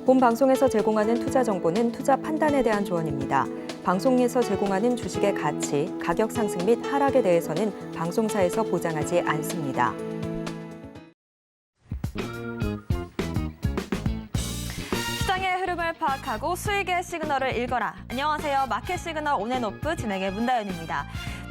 본 방송에서 제공하는 투자 정보는 투자 판단에 대한 조언입니다. 방송에서 제공하는 주식의 가치, 가격 상승 및 하락에 대해서는 방송사에서 보장하지 않습니다. 시장의 흐름을 파악하고 수익의 시그널을 읽어라. 안녕하세요. 마켓 시그널 온앤오프 진행의 문다연입니다.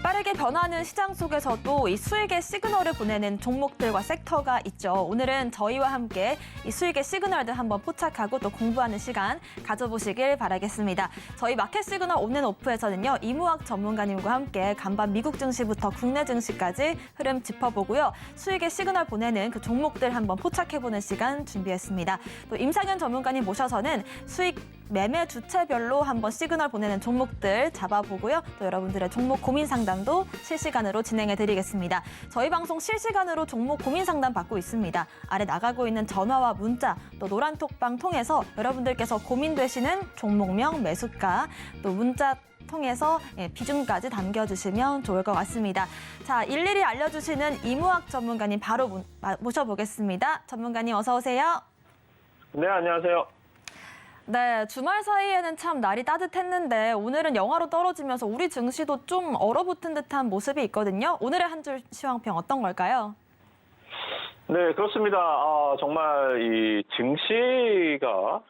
빠르게 변화하는 시장 속에서도 이 수익의 시그널을 보내는 종목들과 섹터가 있죠. 오늘은 저희와 함께 이 수익의 시그널들 한번 포착하고 또 공부하는 시간 가져보시길 바라겠습니다. 저희 마켓 시그널 온앤오프에서는요, 이무학 전문가님과 함께 간밤 미국 증시부터 국내 증시까지 흐름 짚어보고요. 수익의 시그널 보내는 그 종목들 한번 포착해보는 시간 준비했습니다. 또 임상현 전문가님 모셔서는 수익 매매 주체별로 한번 시그널 보내는 종목들 잡아보고요. 또 여러분들의 종목 고민 상담도 실시간으로 진행해드리겠습니다. 저희 방송 실시간으로 종목 고민 상담 받고 있습니다. 아래 나가고 있는 전화와 문자, 또 노란톡방 통해서 여러분들께서 고민되시는 종목명, 매수가, 또 문자 통해서 비중까지 남겨주시면 좋을 것 같습니다. 자, 일일이 알려주시는 이무학 전문가님 바로 모셔보겠습니다. 전문가님 어서 오세요. 네, 안녕하세요. 네, 주말 사이에는 참 날이 따뜻했는데 오늘은 영하로 떨어지면서 우리 증시도 좀 얼어붙은 듯한 모습이 있거든요. 오늘의 한 줄 시황평 어떤 걸까요? 네, 그렇습니다. 정말 이 증시가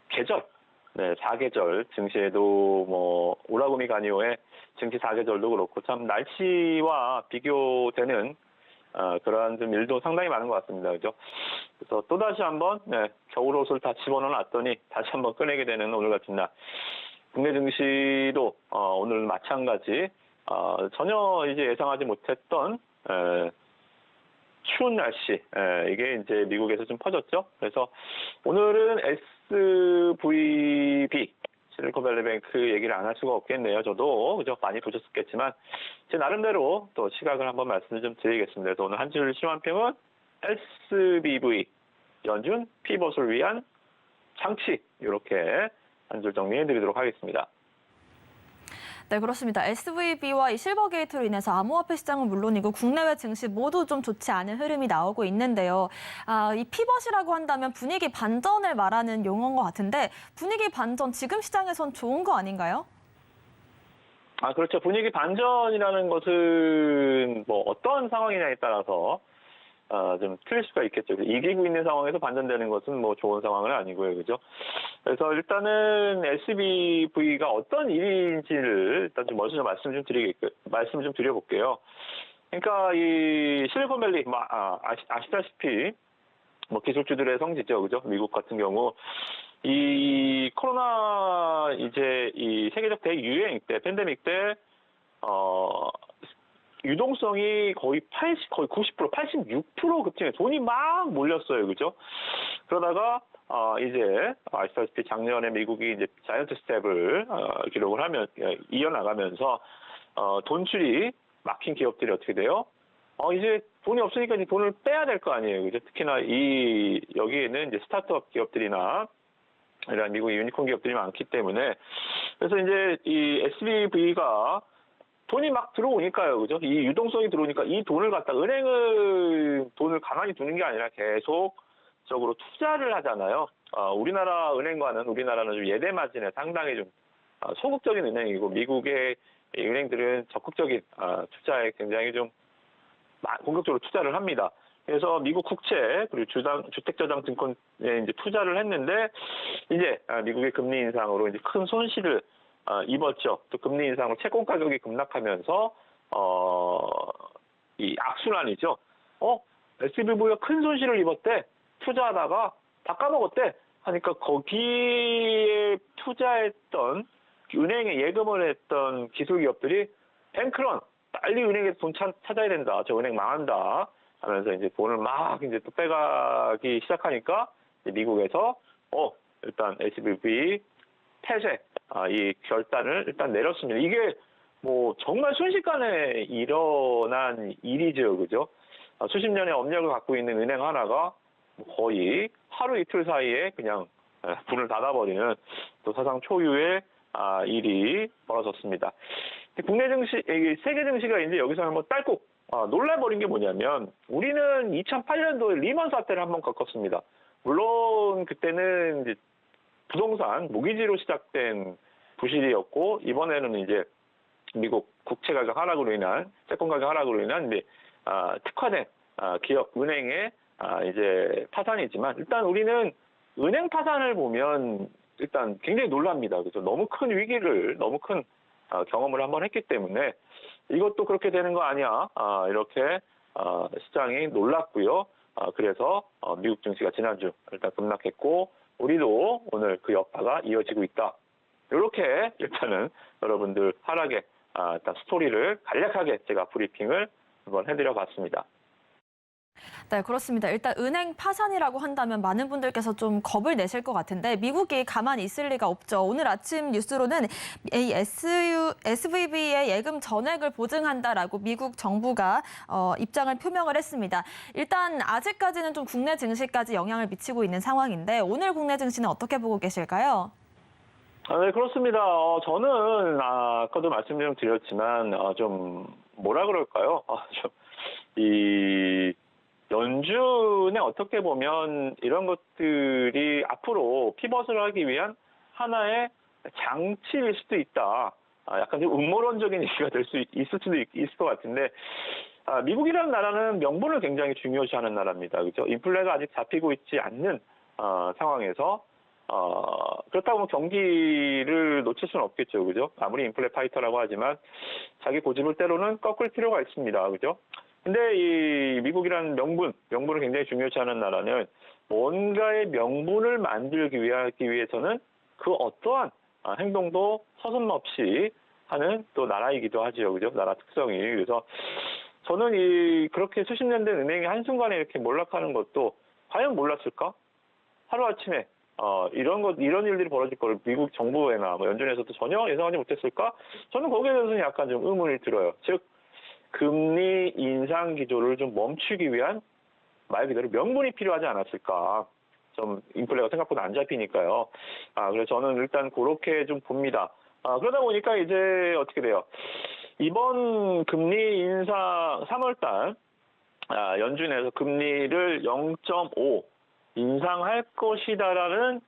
계절, 네, 사계절 증시에도 뭐 오라고미 가니오의 증시 사계절도 그렇고 참 날씨와 비교되는 그러한 좀 일도 상당히 많은 것 같습니다. 그죠? 그래서 또다시 한번, 겨울옷을 다 집어넣어놨더니 다시 한번 꺼내게 되는 오늘 같은 날. 국내 증시도, 오늘 마찬가지, 전혀 이제 예상하지 못했던, 추운 날씨, 이게 이제 미국에서 좀 퍼졌죠. 그래서 오늘은 SVB, 실리콘밸리뱅크 얘기를 안 할 수가 없겠네요. 저도 그죠? 많이 보셨겠지만 제 나름대로 또 시각을 한번 말씀을 좀 드리겠습니다. 그래서 오늘 한 줄 시황평은 SBV 연준 피벗을 위한 장치 이렇게 한 줄 정리해드리도록 하겠습니다. 네, 그렇습니다. SVB와 이 실버게이트로 인해서 암호화폐 시장은 물론이고 국내외 증시 모두 좀 좋지 않은 흐름이 나오고 있는데요. 이 피벗이라고 한다면 분위기 반전을 말하는 용어인 것 같은데 분위기 반전 지금 시장에선 좋은 거 아닌가요? 그렇죠. 분위기 반전이라는 것은 뭐 어떤 상황이냐에 따라서 좀 틀릴 수가 있겠죠. 이기고 있는 상황에서 반전되는 것은 뭐 좋은 상황은 아니고요. 그죠? 그래서 일단은 SBV가 어떤 일인지를 일단 좀 먼저 말씀 좀 드려볼게요. 그러니까 이 실리콘밸리, 아시다시피 뭐 기술주들의 성지죠. 그죠? 미국 같은 경우. 이 코로나 이제 이 세계적 대유행 때, 팬데믹 때, 유동성이 거의 90%, 86% 급증해 돈이 막 몰렸어요. 그죠? 그러다가, 이제, 아시다시피 작년에 미국이 이제 자이언트 스텝을, 기록을 이어나가면서, 돈줄이 막힌 기업들이 어떻게 돼요? 이제 돈이 없으니까 이제 돈을 빼야 될 거 아니에요. 그죠? 특히나 여기에는 이제 스타트업 기업들이나, 이런 미국 유니콘 기업들이 많기 때문에, 그래서 이제 이 SBV가 돈이 막 들어오니까요. 그죠? 이 유동성이 들어오니까 이 돈을 갖다 돈을 가만히 두는 게 아니라 계속적으로 투자를 하잖아요. 우리나라는 좀 예대 마진에 상당히 좀 소극적인 은행이고 미국의 은행들은 적극적인 투자에 굉장히 좀 공격적으로 투자를 합니다. 그래서 미국 국채 그리고 주택저장증권에 이제 투자를 했는데 이제 미국의 금리 인상으로 이제 큰 손실을 입었죠. 또 금리 인상으로 채권 가격이 급락하면서 이 악순환이죠. SBV가 큰 손실을 입었대. 투자하다가 다 까먹었대. 하니까 거기에 투자했던 은행에 예금을 했던 기술 기업들이 앵크런 빨리 은행에서 돈 찾아야 된다. 저 은행 망한다. 하면서 이제 돈을 막 이제 또 빼가기 시작하니까 미국에서 일단 SBV 폐쇄 이 결단을 일단 내렸습니다. 이게 뭐 정말 순식간에 일어난 일이죠, 그죠? 수십 년의 업력을 갖고 있는 은행 하나가 거의 하루 이틀 사이에 그냥 문을 닫아버리는 또 사상 초유의 일이 벌어졌습니다. 국내 증시, 세계 증시가 이제 여기서 한번 딸꾹 놀라버린 게 뭐냐면 우리는 2008년도에 리먼 사태를 한번 겪었습니다. 물론 그때는 이제 부동산 모기지로 시작된 부실이었고 이번에는 이제 미국 국채 가격 하락으로 인한 채권 가격 하락으로 인한 이제 특화된 기업 은행의 이제 파산이지만 일단 우리는 은행 파산을 보면 일단 굉장히 놀랍니다. 그래서 너무 큰 위기를 너무 큰 경험을 한번 했기 때문에 이것도 그렇게 되는 거 아니야 이렇게 시장이 놀랐고요. 그래서 미국 증시가 지난주 일단 급락했고 우리도 오늘 그 여파가 이어지고 있다. 이렇게 일단은 여러분들 하락의 일단 스토리를 간략하게 제가 브리핑을 한번 해드려 봤습니다. 네, 그렇습니다. 일단 은행 파산이라고 한다면 많은 분들께서 좀 겁을 내실 것 같은데 미국이 가만히 있을 리가 없죠. 오늘 아침 뉴스로는 이 SVB의 예금 전액을 보증한다라고 미국 정부가 입장을 표명을 했습니다. 일단 아직까지는 좀 국내 증시까지 영향을 미치고 있는 상황인데 오늘 국내 증시는 어떻게 보고 계실까요? 네, 그렇습니다. 저는 아까도 말씀 좀 드렸지만 좀 뭐라 그럴까요? 이 연준에 어떻게 보면 이런 것들이 앞으로 피벗을 하기 위한 하나의 장치일 수도 있다. 약간 좀 음모론적인 얘기가 될 수 있을 수도 있을 것 같은데 미국이라는 나라는 명분을 굉장히 중요시하는 나라입니다. 그렇죠? 인플레가 아직 잡히고 있지 않는 상황에서 그렇다고 경기를 놓칠 수는 없겠죠. 그죠? 아무리 인플레 파이터라고 하지만 자기 고집을 때로는 꺾을 필요가 있습니다. 그죠? 근데 이 미국이라는 명분을 굉장히 중요시하는 나라는 뭔가의 명분을 만들기 위해서는 그 어떠한 행동도 서슴없이 하는 또 나라이기도 하죠. 그죠? 나라 특성이. 그래서 저는 그렇게 수십 년 된 은행이 한순간에 이렇게 몰락하는 것도 과연 몰랐을까? 하루아침에 이런 일들이 벌어질 걸 미국 정부에나 연준에서도 전혀 예상하지 못했을까? 저는 거기에 대해서는 약간 좀 의문이 들어요. 즉, 금리 인상 기조를 좀 멈추기 위한 말 그대로 명분이 필요하지 않았을까. 좀 인플레가 생각보다 안 잡히니까요. 그래서 저는 일단 그렇게 좀 봅니다. 그러다 보니까 이제 어떻게 돼요? 이번 금리 인상 3월달 연준에서 금리를 0.5 인상할 것이다라는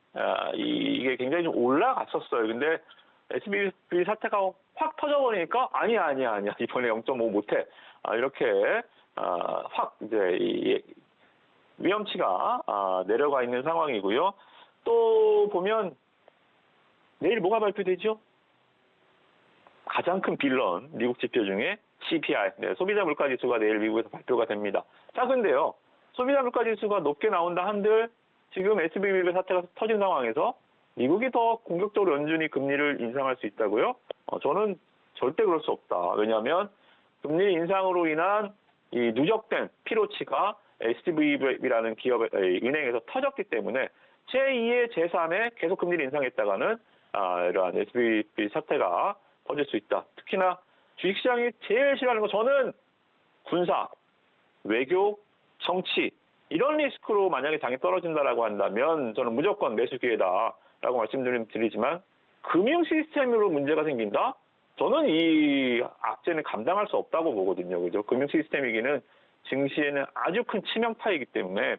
이게 굉장히 좀 올라갔었어요. 근데 SVB 사태가 확 터져버리니까 아니야 이번에 0.5 못해 이렇게 확 이제 이 위험치가 내려가 있는 상황이고요. 또 보면 내일 뭐가 발표되죠? 가장 큰 빌런 미국 지표 중에 CPI 소비자 물가 지수가 내일 미국에서 발표가 됩니다. 자 근데요 소비자 물가 지수가 높게 나온다 한들 지금 SVB 사태가 터진 상황에서 미국이 더 공격적으로 연준이 금리를 인상할 수 있다고요? 저는 절대 그럴 수 없다. 왜냐하면 금리 인상으로 인한 이 누적된 피로치가 SVB라는 기업의 은행에서 터졌기 때문에 제2의 제3의 계속 금리를 인상했다가는 이러한 SVB 사태가 퍼질 수 있다. 특히나 주식시장이 제일 싫어하는 거 저는 군사, 외교, 정치 이런 리스크로 만약에 장이 떨어진다라고 한다면 저는 무조건 매수 기회다라고 말씀드리지만 금융 시스템으로 문제가 생긴다? 저는 이 악재는 감당할 수 없다고 보거든요. 그죠? 금융 시스템이기는 증시에는 아주 큰 치명타이기 때문에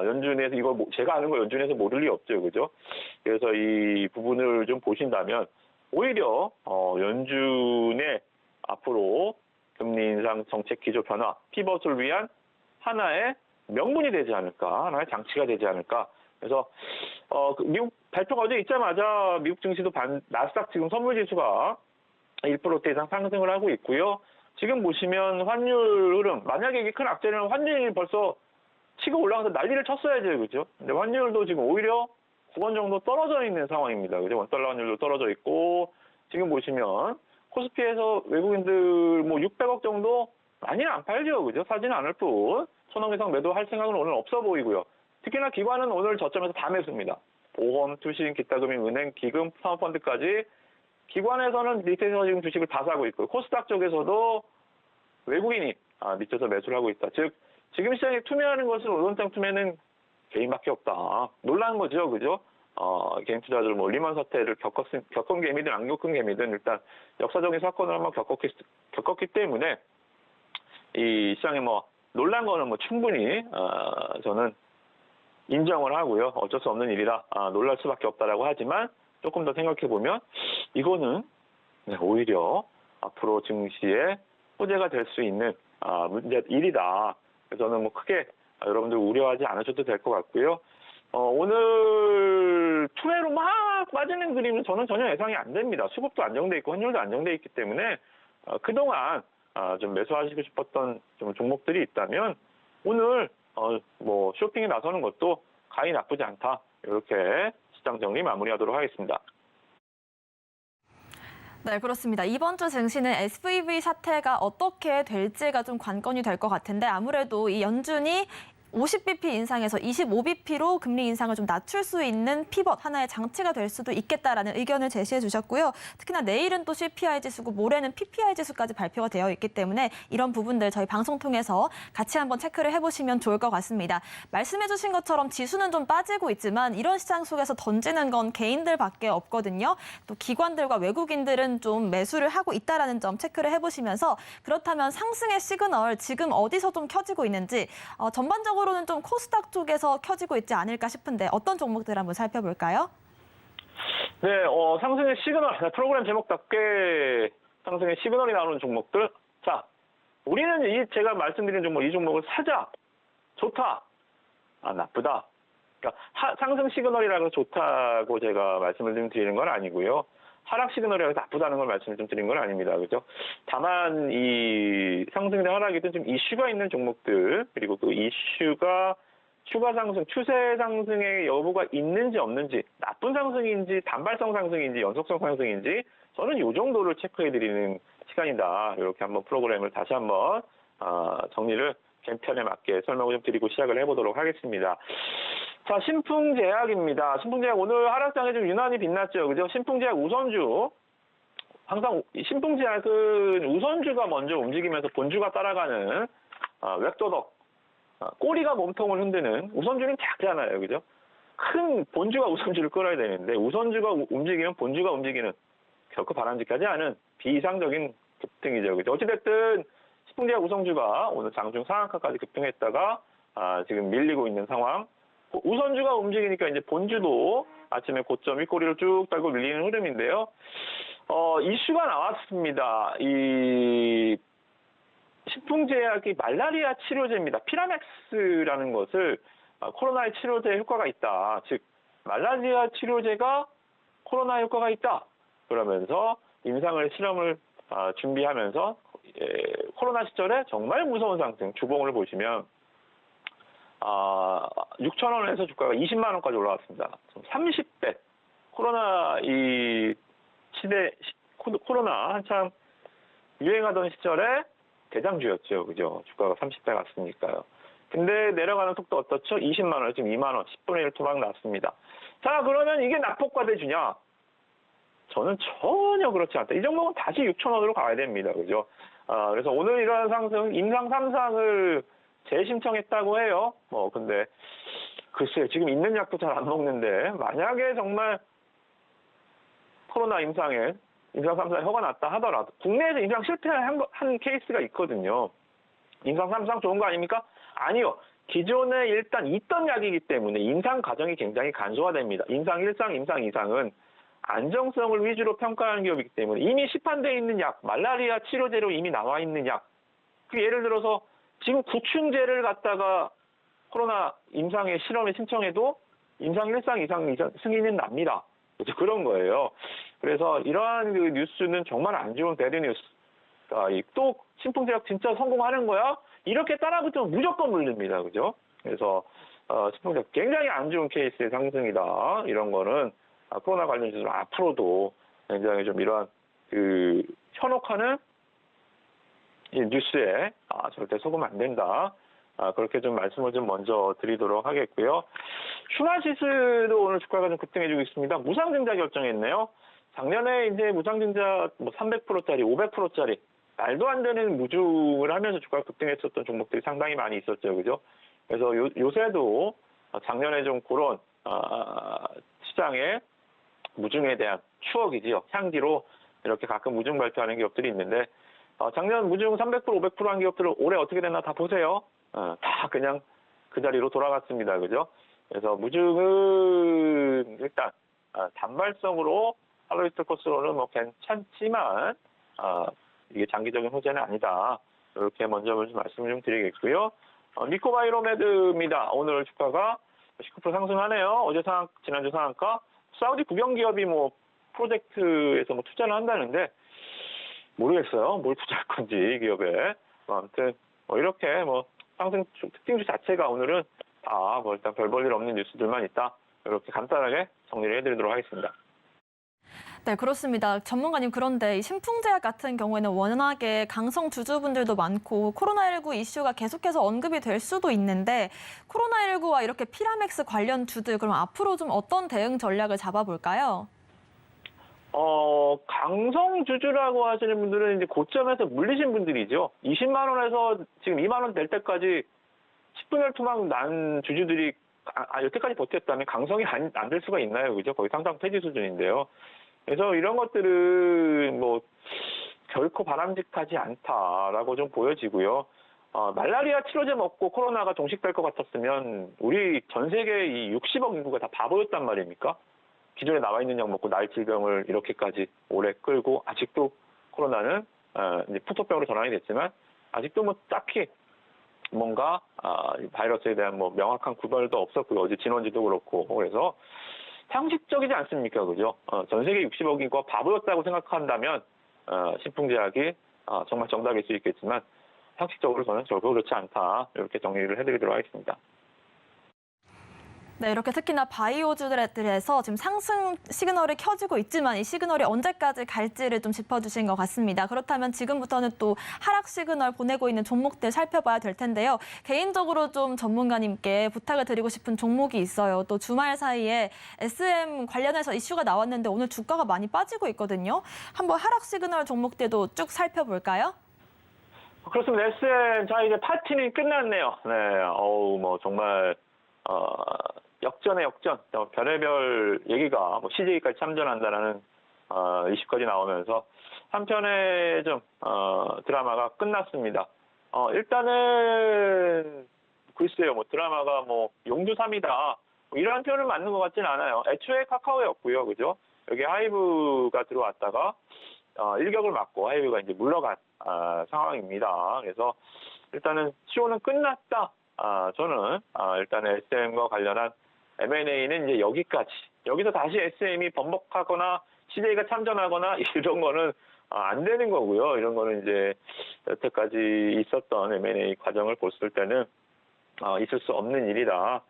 연준에서 이걸 제가 아는 거 연준에서 모를 리 없죠. 그죠? 그래서 이 부분을 좀 보신다면 오히려 연준의 앞으로 금리 인상 정책 기조 변화, 피벗을 위한 하나의 명분이 되지 않을까, 하나의 장치가 되지 않을까. 그래서 미국 발표가 어제 있자마자 미국 증시도 나스닥 지금 선물지수가 1% 이상 상승을 하고 있고요. 지금 보시면 환율 흐름, 만약에 이게 큰 악재는 환율이 벌써 치고 올라가서 난리를 쳤어야죠, 그죠? 근데 환율도 지금 오히려 9원 정도 떨어져 있는 상황입니다. 그죠? 원달러 환율도 떨어져 있고, 지금 보시면 코스피에서 외국인들 뭐 600억 정도 많이는 안 팔죠, 그죠? 사지는 않을 뿐 1,000억 이상 매도할 생각은 오늘 없어 보이고요. 특히나 기관은 오늘 저점에서 다 매수입니다. 보험, 투신, 기타금융, 은행, 기금, 사모펀드까지 기관에서는 밑에서 지금 주식을 다 사고 있고 코스닥 쪽에서도 외국인이 밑에서 매수를 하고 있다. 즉 지금 시장에 투매하는 것은 오전장 투매는 개인밖에 없다. 놀란 거죠, 그죠? 개인 투자들 뭐 리먼 사태를 겪은 개미든 안 겪은 개미든 일단 역사적인 사건을 한번 겪었기 때문에 이 시장에 뭐 놀란 거는 뭐 충분히 저는 인정을 하고요. 어쩔 수 없는 일이다. 놀랄 수밖에 없다라고 하지만 조금 더 생각해 보면 이거는 오히려 앞으로 증시에 호재가 될 수 있는 일이다. 그래서 저는 뭐 크게 여러분들 우려하지 않으셔도 될 것 같고요. 오늘 투매로 막 빠지는 그림은 저는 전혀 예상이 안 됩니다. 수급도 안정돼 있고 환율도 안정돼 있기 때문에 그동안 좀 매수하시고 싶었던 좀 종목들이 있다면 오늘 뭐 쇼핑에 나서는 것도 가히 나쁘지 않다. 이렇게 시장 정리 마무리하도록 하겠습니다. 네, 그렇습니다. 이번 주 증시는 SVB 사태가 어떻게 될지가 좀 관건이 될 것 같은데 아무래도 이 연준이 50bp 인상에서 25bp로 금리 인상을 좀 낮출 수 있는 피벗 하나의 장치가 될 수도 있겠다라는 의견을 제시해 주셨고요. 특히나 내일은 또 CPI 지수고 모레는 PPI 지수까지 발표가 되어 있기 때문에 이런 부분들 저희 방송 통해서 같이 한번 체크를 해보시면 좋을 것 같습니다. 말씀해 주신 것처럼 지수는 좀 빠지고 있지만 이런 시장 속에서 던지는 건 개인들밖에 없거든요. 또 기관들과 외국인들은 좀 매수를 하고 있다라는 점 체크를 해보시면서 그렇다면 상승의 시그널 지금 어디서 좀 켜지고 있는지 전반적으로는 좀 코스닥 쪽에서 켜지고 있지 않을까 싶은데 어떤 종목들 한번 살펴볼까요? 네, 상승의 시그널, 프로그램 제목답게 상승의 시그널이 나오는 종목들. 자, 우리는 제가 말씀드린 종목, 이 종목을 사자, 좋다, 나쁘다. 그러니까 상승 시그널이라고 좋다고 제가 말씀을 좀 드리는 건 아니고요. 하락 시그널이라고 나쁘다는 걸 말씀을 좀 드린 건 아닙니다. 그죠? 다만, 이 상승이나 하락이든 좀 이슈가 있는 종목들, 그리고 그 이슈가 추가 상승, 추세 상승의 여부가 있는지 없는지, 나쁜 상승인지, 단발성 상승인지, 연속성 상승인지, 저는 이 정도를 체크해드리는 시간이다. 이렇게 한번 프로그램을 다시 한번, 정리를 개편에 맞게 설명을 좀 드리고 시작을 해보도록 하겠습니다. 자, 신풍제약입니다. 신풍제약 오늘 하락장에 좀 유난히 빛났죠. 그죠? 신풍제약 우선주. 항상 신풍제약은 우선주가 먼저 움직이면서 본주가 따라가는 웹도덕. 꼬리가 몸통을 흔드는 우선주는 작잖아요. 그죠? 큰 본주가 우선주를 끌어야 되는데 우선주가 움직이면 본주가 움직이는 결코 바람직하지 않은 비이상적인 급등이죠. 그죠? 어찌됐든 신풍제약 우선주가 오늘 장중 상한가까지 급등했다가 지금 밀리고 있는 상황. 우선주가 움직이니까 이제 본주도 아침에 고점 윗꼬리를 쭉 달고 밀리는 흐름인데요. 이슈가 나왔습니다. 이 신풍제약이 말라리아 치료제입니다. 피라맥스라는 것을 코로나의 치료제에 효과가 있다. 즉 말라리아 치료제가 코로나에 효과가 있다. 그러면서 임상을 실험을 준비하면서 코로나 시절에 정말 무서운 상승 주봉을 보시면 6,000원에서 주가가 20만 원까지 올라왔습니다. 30배. 코로나 코로나 한참 유행하던 시절에 대장주였죠. 그죠? 주가가 30배 갔으니까요. 근데 내려가는 속도 어떻죠? 20만 원, 지금 2만 원, 10분의 1 토막 났습니다. 자, 그러면 이게 낙폭과대주냐? 저는 전혀 그렇지 않다. 이 종목은 다시 6,000원으로 가야 됩니다. 그죠? 그래서 오늘 이런 상승, 임상 3상을 재신청했다고 해요. 근데, 글쎄요. 지금 있는 약도 잘 안 먹는데, 만약에 정말 코로나 임상 3상 허가 났다 하더라도, 국내에서 임상 실패한 케이스가 있거든요. 임상 3상 좋은 거 아닙니까? 아니요. 기존에 일단 있던 약이기 때문에 임상 과정이 굉장히 간소화됩니다. 임상 1상, 임상 2상은 안정성을 위주로 평가하는 기업이기 때문에 이미 시판되어 있는 약, 말라리아 치료제로 이미 나와 있는 약, 예를 들어서 지금 구충제를 갖다가 코로나 임상의 실험에 신청해도 임상 1상, 2상 승인은 납니다. 그런 거예요. 그래서 이러한 그 뉴스는 정말 안 좋은 배드 뉴스. 또 신풍제약 진짜 성공하는 거야? 이렇게 따라붙으면 무조건 물립니다. 그죠? 그래서 신풍제약 굉장히 안 좋은 케이스의 상승이다. 이런 거는 코로나 관련 주는 앞으로도 굉장히 좀 이러한 현혹하는 이 뉴스에 절대 속으면 안 된다. 그렇게 좀 말씀을 좀 먼저 드리도록 하겠고요. 슈나시스도 오늘 주가가 좀 급등해주고 있습니다. 무상증자 결정했네요. 작년에 이제 무상증자 300%짜리, 500%짜리 말도 안 되는 무중을 하면서 주가가 급등했었던 종목들이 상당히 많이 있었죠, 그죠? 그래서 요새도 작년에 좀 그런 시장의 무중에 대한 추억이지요. 향기로 이렇게 가끔 무중 발표하는 기업들이 있는데 작년 무중 300%, 500%한 기업들은 올해 어떻게 됐나 다 보세요. 다 그냥 그 자리로 돌아갔습니다. 그죠? 그래서 무중은 일단 단발성으로 할로위스트 코스로는 뭐 괜찮지만 이게 장기적인 호재는 아니다. 이렇게 먼저 말씀을 좀 드리겠고요. 니코바이로메드입니다. 오늘 주가가 19% 상승하네요. 지난주 상한가. 사우디 국영기업이 뭐 프로젝트에서 뭐 투자를 한다는데 모르겠어요. 뭘 투자할 건지 이 기업에. 아무튼 이렇게 상승 특징주 자체가 오늘은 다 일단 별 볼 일 없는 뉴스들만 있다. 이렇게 간단하게 정리를 해드리도록 하겠습니다. 네, 그렇습니다. 전문가님, 그런데 이 신풍제약 같은 경우에는 워낙에 강성 주주분들도 많고 코로나19 이슈가 계속해서 언급이 될 수도 있는데 코로나19와 이렇게 피라맥스 관련 주들 그럼 앞으로 좀 어떤 대응 전략을 잡아볼까요? 강성 주주라고 하시는 분들은 이제 고점에서 물리신 분들이죠. 20만 원에서 지금 2만 원 될 때까지 10분열 투막 난 주주들이 여태까지 버텼다면 강성이 안 될 수가 있나요? 그죠? 거의 상장 폐지 수준인데요. 그래서 이런 것들은 결코 바람직하지 않다라고 좀 보여지고요. 말라리아 치료제 먹고 코로나가 종식될 것 같았으면 우리 전 세계 이 60억 인구가 다 바보였단 말입니까? 기존에 나와 있는 약 먹고 날 질병을 이렇게까지 오래 끌고 아직도 코로나는 이제 푸토병으로 전환이 됐지만 아직도 딱히 뭔가 바이러스에 대한 명확한 구별도 없었고요. 어제 진원지도 그렇고 그래서 상식적이지 않습니까, 그죠? 전 세계 60억 인구가 바보였다고 생각한다면 신풍제약이 정말 정답일 수 있겠지만 상식적으로 저는 결코 그렇지 않다 이렇게 정리를 해드리도록 하겠습니다. 네, 이렇게 특히나 바이오주들에서 지금 상승 시그널이 켜지고 있지만 이 시그널이 언제까지 갈지를 좀 짚어주신 것 같습니다. 그렇다면 지금부터는 또 하락 시그널 보내고 있는 종목들 살펴봐야 될 텐데요. 개인적으로 좀 전문가님께 부탁을 드리고 싶은 종목이 있어요. 또 주말 사이에 SM 관련해서 이슈가 나왔는데 오늘 주가가 많이 빠지고 있거든요. 한번 하락 시그널 종목들도 쭉 살펴볼까요? 그렇습니다. SM 자 이제 파티는 끝났네요. 네, 정말 역전의 역전, 별의별 얘기가 CJ까지 참전한다라는 이슈까지 나오면서 한편의 좀 드라마가 끝났습니다. 일단은 글쎄요, 드라마가 용두삼이다 이런 표현은 맞는 것 같지는 않아요. 애초에 카카오였고요, 그죠? 여기 하이브가 들어왔다가 일격을 맞고 하이브가 이제 물러간 상황입니다. 그래서 일단은 시효는 끝났다. 저는 일단 SM과 관련한 M&A는 이제 여기까지. 여기서 다시 SM이 번복하거나 CJ가 참전하거나 이런 거는 안 되는 거고요. 이런 거는 이제 여태까지 있었던 M&A 과정을 봤을 때는 있을 수 없는 일이다.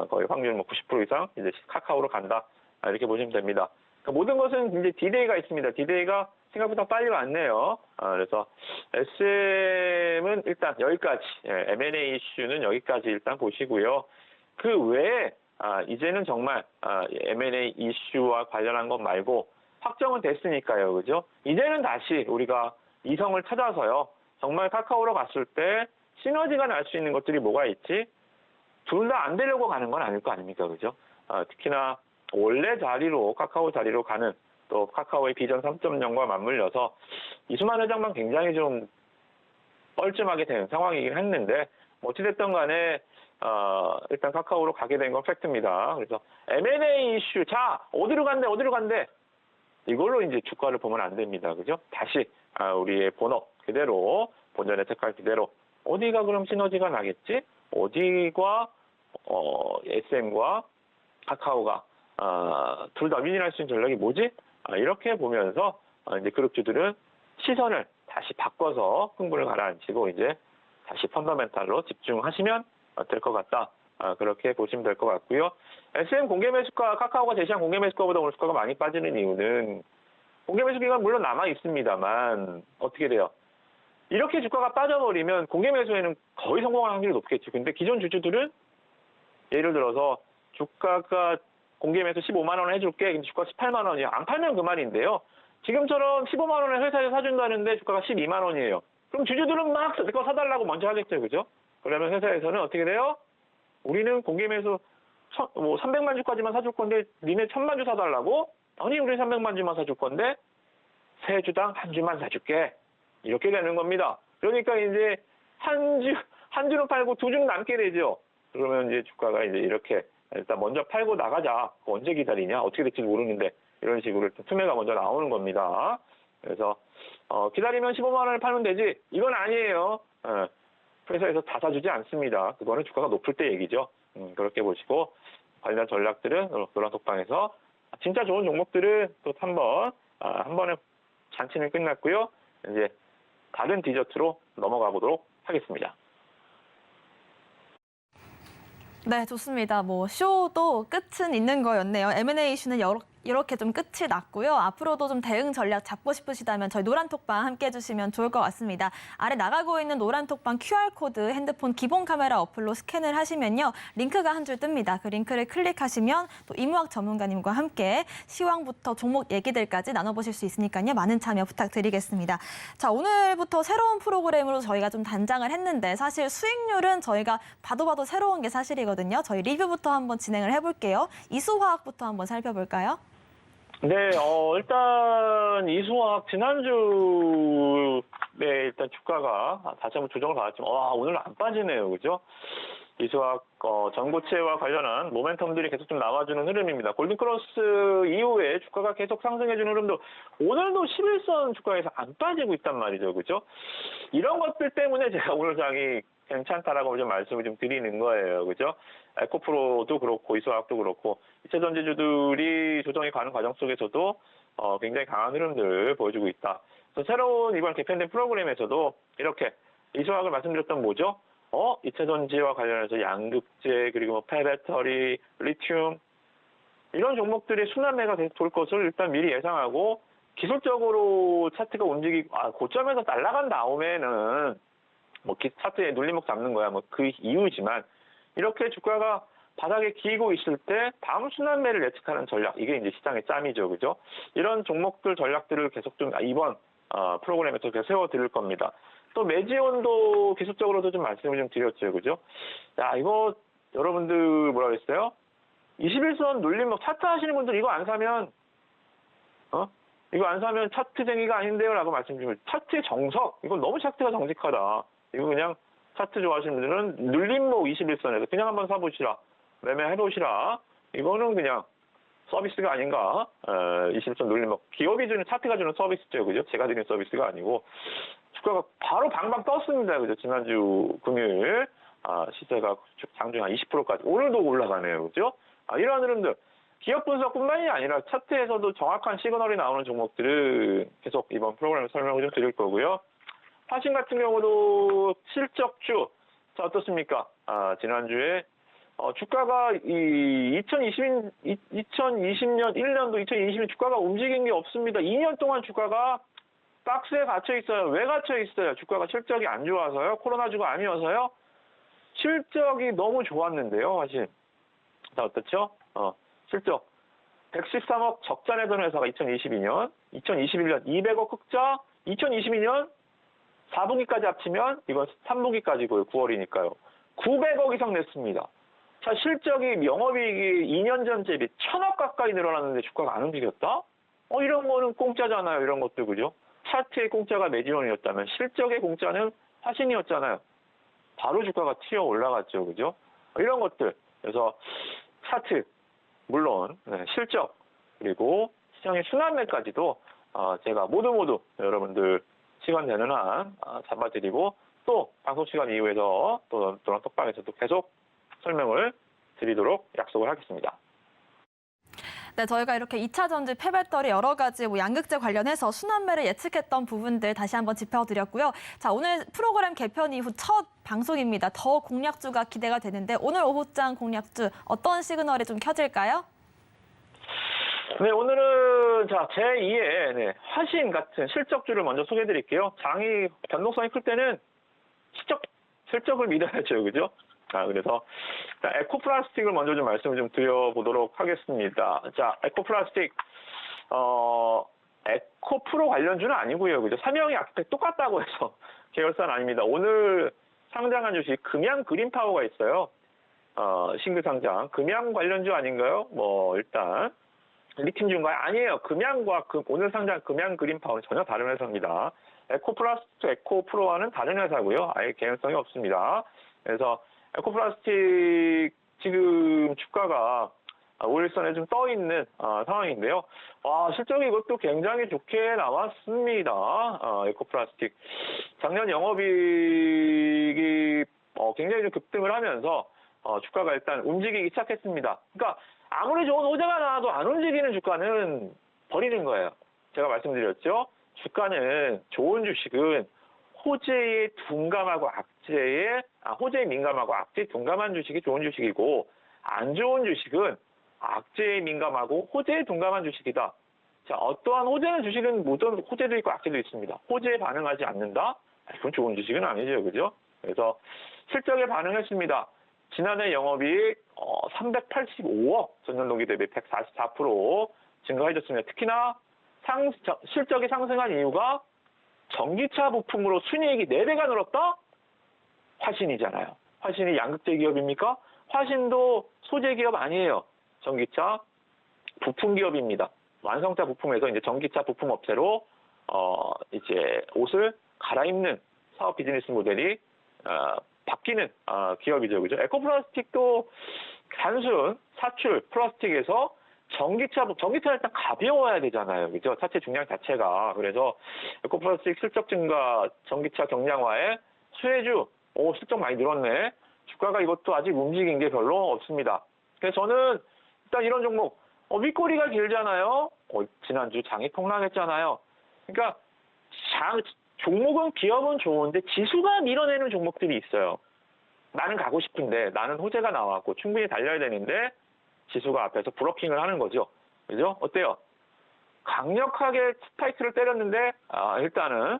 거의 확률 90% 이상 이제 카카오로 간다. 이렇게 보시면 됩니다. 그러니까 모든 것은 이제 D-Day가 있습니다. D-Day가 생각보다 빨리 왔네요. 그래서 SM은 일단 여기까지, M&A 이슈는 여기까지 일단 보시고요. 그 외에 이제는 정말 M&A 이슈와 관련한 것 말고 확정은 됐으니까요, 그죠? 이제는 다시 우리가 이성을 찾아서요. 정말 카카오로 갔을 때 시너지가 날 수 있는 것들이 뭐가 있지? 둘 다 안 되려고 가는 건 아닐 거 아닙니까, 그죠? 특히나 원래 자리로 카카오 자리로 가는 또 카카오의 비전 3.0과 맞물려서 이수만 회장만 굉장히 좀 뻘쭘하게 된 상황이긴 했는데 어찌됐든 간에 일단 카카오로 가게 된 건 팩트입니다. 그래서 M&A 이슈 자 어디로 간대 이걸로 이제 주가를 보면 안 됩니다. 그죠? 다시 우리의 본업 그대로 본전의 색깔 그대로 어디가 그럼 시너지가 나겠지? 어디가 SM과 카카오가 둘 다 윈윈할 수 있는 전략이 뭐지? 이렇게 보면서 이제 그룹주들은 시선을 다시 바꿔서 흥분을 가라앉히고 이제 다시 펀더멘탈로 집중하시면 될 것 같다. 그렇게 보시면 될 것 같고요. SM 공개 매수가 카카오가 제시한 공개 매수가보다 오늘 주가가 많이 빠지는 이유는 공개 매수 기간 물론 남아 있습니다만 어떻게 돼요? 이렇게 주가가 빠져버리면 공개 매수에는 거의 성공할 확률이 높겠죠. 근데 기존 주주들은 예를 들어서 주가가 공개 매수 15만 원 해줄게. 근데 주가 18만 원이야. 안 팔면 그만인데요. 지금처럼 15만 원에 회사에서 사준다는데 주가가 12만 원이에요. 그럼 주주들은 막 내 거 사달라고 먼저 하겠죠. 그죠? 그러면 회사에서는 어떻게 돼요? 우리는 공개 매수 뭐 300만 주까지만 사줄 건데 니네 1000만 주 사달라고? 아니 우리 300만 주만 사줄 건데 세 주당 한 주만 사줄게. 이렇게 되는 겁니다. 그러니까 이제 한 주는 팔고 두 주는 남게 되죠. 그러면 이제 주가가 이제 이렇게 일단 먼저 팔고 나가자. 언제 기다리냐? 어떻게 될지 모르는데 이런 식으로 일단 투매가 먼저 나오는 겁니다. 그래서 기다리면 15만 원을 팔면 되지. 이건 아니에요. 회사에서 다 사주지 않습니다. 그거는 주가가 높을 때 얘기죠. 그렇게 보시고 관련 전략들은 노란톡방에서 진짜 좋은 종목들은 또 한 번에 잔치는 끝났고요. 이제 다른 디저트로 넘어가 보도록 하겠습니다. 네, 좋습니다. 뭐 쇼도 끝은 있는 거였네요. M&A 이슈는 이렇게 좀 끝이 났고요. 앞으로도 좀 대응 전략 잡고 싶으시다면 저희 노란톡방 함께 해주시면 좋을 것 같습니다. 아래 나가고 있는 노란톡방 QR코드 핸드폰 기본 카메라 어플로 스캔을 하시면요. 링크가 한 줄 뜹니다. 그 링크를 클릭하시면 또 이무학 전문가님과 함께 시황부터 종목 얘기들까지 나눠보실 수 있으니까요. 많은 참여 부탁드리겠습니다. 자, 오늘부터 새로운 프로그램으로 저희가 좀 단장을 했는데 사실 수익률은 저희가 봐도 새로운 게 사실이거든요. 저희 리뷰부터 한번 진행을 해볼게요. 이수화학부터 한번 살펴볼까요? 네, 일단 이수화학 지난주 일단 주가가 다시 한번 조정을 받았지만 오늘은 안 빠지네요, 그죠? 이수화학 전고체와 관련한 모멘텀들이 계속 좀 나와주는 흐름입니다. 골든크로스 이후에 주가가 계속 상승해주는 흐름도 오늘도 11선 주가에서 안 빠지고 있단 말이죠, 그죠? 이런 것들 때문에 제가 오늘 장이 괜찮다라고 좀 말씀을 좀 드리는 거예요, 그죠? 에코프로도 그렇고 이수화학도 그렇고 이체전지주들이 조정이 가는 과정 속에서도 굉장히 강한 흐름들 보여주고 있다. 그래서 새로운 이번 개편된 프로그램에서도 이렇게 이수화학을 말씀드렸던 뭐죠? 이체전지와 관련해서 양극재 그리고 뭐 폐배터리, 리튬 이런 종목들의 순환매가 계속 돌 것을 일단 미리 예상하고 기술적으로 차트가 고점에서 날아간 다음에는 뭐 차트에 눌림목 잡는 거야 뭐 그 이유지만 이렇게 주가가 바닥에 기고 있을 때 다음 순환매를 예측하는 전략 이게 이제 시장의 짬이죠, 그죠? 이런 종목들 전략들을 계속 좀 이번 프로그램에서 세워 드릴 겁니다. 또 매지원도 기술적으로도 좀 말씀을 좀 드렸죠, 그죠? 야, 이거 여러분들 뭐라 그랬어요? 21선 눌림목 차트 하시는 분들 이거 안 사면 이거 안 사면 차트쟁이가 아닌데요 라고 말씀드리면 차트의 정석 이건 너무 차트가 정직하다. 이거 그냥 차트 좋아하시는 분들은 눌림목 21선에서 그냥 한번 사보시라. 매매해보시라. 이거는 그냥 서비스가 아닌가. 21선 눌림목. 기업이 주는 차트가 주는 서비스죠. 그죠? 제가 드리는 서비스가 아니고. 주가가 바로 방방 떴습니다. 그죠? 지난주 금요일. 시세가 장중 한 20%까지. 오늘도 올라가네요. 그죠? 이러한 흐름들. 기업 분석뿐만이 아니라 차트에서도 정확한 시그널이 나오는 종목들은 계속 이번 프로그램 설명을 좀 드릴 거고요. 화신 같은 경우도 실적주. 자, 어떻습니까? 지난주에 주가가 2020년 1년도 2020년 주가가 움직인 게 없습니다. 2년 동안 주가가 박스에 갇혀 있어요. 왜 갇혀 있어요? 주가가 실적이 안 좋아서요? 코로나주가 아니어서요? 실적이 너무 좋았는데요, 사실. 자, 어떻죠? 실적. 113억 적자 내던 회사가 2022년, 2021년 200억 흑자, 2022년 4분기까지 합치면 이건 3분기까지고요. 9월이니까요. 900억 이상 냈습니다. 자, 실적이 영업이익이 2년 전 대비 1000억 가까이 늘어났는데 주가가 안 움직였다? 이런 거는 공짜잖아요. 이런 것도 그죠? 차트의 공짜가 매지원이었다면 실적의 공짜는 화신이었잖아요. 바로 주가가 튀어 올라갔죠. 그죠? 이런 것들. 그래서 차트, 물론 실적, 그리고 시장의 순환매까지도 제가 모두 여러분들 시간 되는 한 잡아드리고 또 방송 시간 이후에서 또 노란톡방에서도 계속 설명을 드리도록 약속을 하겠습니다. 네, 저희가 이렇게 2차 전지, 폐배터리 여러 가지 양극재 관련해서 순환매를 예측했던 부분들 다시 한번 짚어드렸고요. 자, 오늘 프로그램 개편 이후 첫 방송입니다. 더 공략주가 기대가 되는데 오늘 오후장 공략주 어떤 시그널이 좀 켜질까요? 네, 오늘은 제2의 화신 같은 실적주를 먼저 소개해드릴게요. 장이 변동성이 클 때는 실적을 믿어야죠, 그죠? 그래서 에코플라스틱을 먼저 좀 말씀을 좀 드려보도록 하겠습니다. 자, 에코플라스틱 에코프로 관련주는 아니고요, 그죠? 사명이 앞에 똑같다고 해서 계열사는 아닙니다. 오늘 상장한 주식 금양 그린파워가 있어요. 신규 상장 금양 관련주 아닌가요? 뭐 일단 리튬주인가요? 아니에요. 금양과 오늘 상장 금양 그린파워는 전혀 다른 회사입니다. 에코플라스틱, 에코프로와는 다른 회사고요. 아예 개연성이 없습니다. 그래서 에코플라스틱 지금 주가가 5일선에 좀 떠 있는 상황인데요. 실적이 이것도 굉장히 좋게 나왔습니다. 에코플라스틱 작년 영업이익이 굉장히 좀 급등을 하면서 주가가 일단 움직이기 시작했습니다. 그러니까 아무리 좋은 호재가 나와도 안 움직이는 주가는 버리는 거예요. 제가 말씀드렸죠. 주가는 좋은 주식은 호재에 둔감하고 호재에 민감하고 악재에 둔감한 주식이 좋은 주식이고 안 좋은 주식은 악재에 민감하고 호재에 둔감한 주식이다. 자, 어떠한 호재는 주식은 모든 호재도 있고 악재도 있습니다. 호재에 반응하지 않는다? 그건 좋은 주식은 아니죠. 그죠? 그래서 실적에 반응했습니다. 지난해 영업이익 385억, 전년 동기 대비 144% 증가해졌습니다. 특히나 실적이 상승한 이유가 전기차 부품으로 순이익이 4배가 늘었다? 화신이잖아요. 화신이 양극재 기업입니까? 화신도 소재 기업 아니에요. 전기차 부품 기업입니다. 완성차 부품에서 이제 전기차 부품 업체로 이제 옷을 갈아입는 사업 비즈니스 모델이 바뀌는 기업이죠. 그죠? 에코플라스틱도 단순 사출 플라스틱에서 전기차는 일단 가벼워야 되잖아요. 그죠? 차체 중량 자체가. 그래서 에코플라스틱 실적 증가, 전기차 경량화에 수혜주, 실적 많이 늘었네. 주가가 이것도 아직 움직인 게 별로 없습니다. 그래서 저는 일단 이런 종목, 윗꼬리가 길잖아요. 지난주 장이 폭락했잖아요. 그러니까 종목은 기업은 좋은데 지수가 밀어내는 종목들이 있어요. 나는 가고 싶은데 나는 호재가 나왔고 충분히 달려야 되는데 지수가 앞에서 브로킹을 하는 거죠. 그죠? 어때요? 강력하게 스파이크를 때렸는데 일단은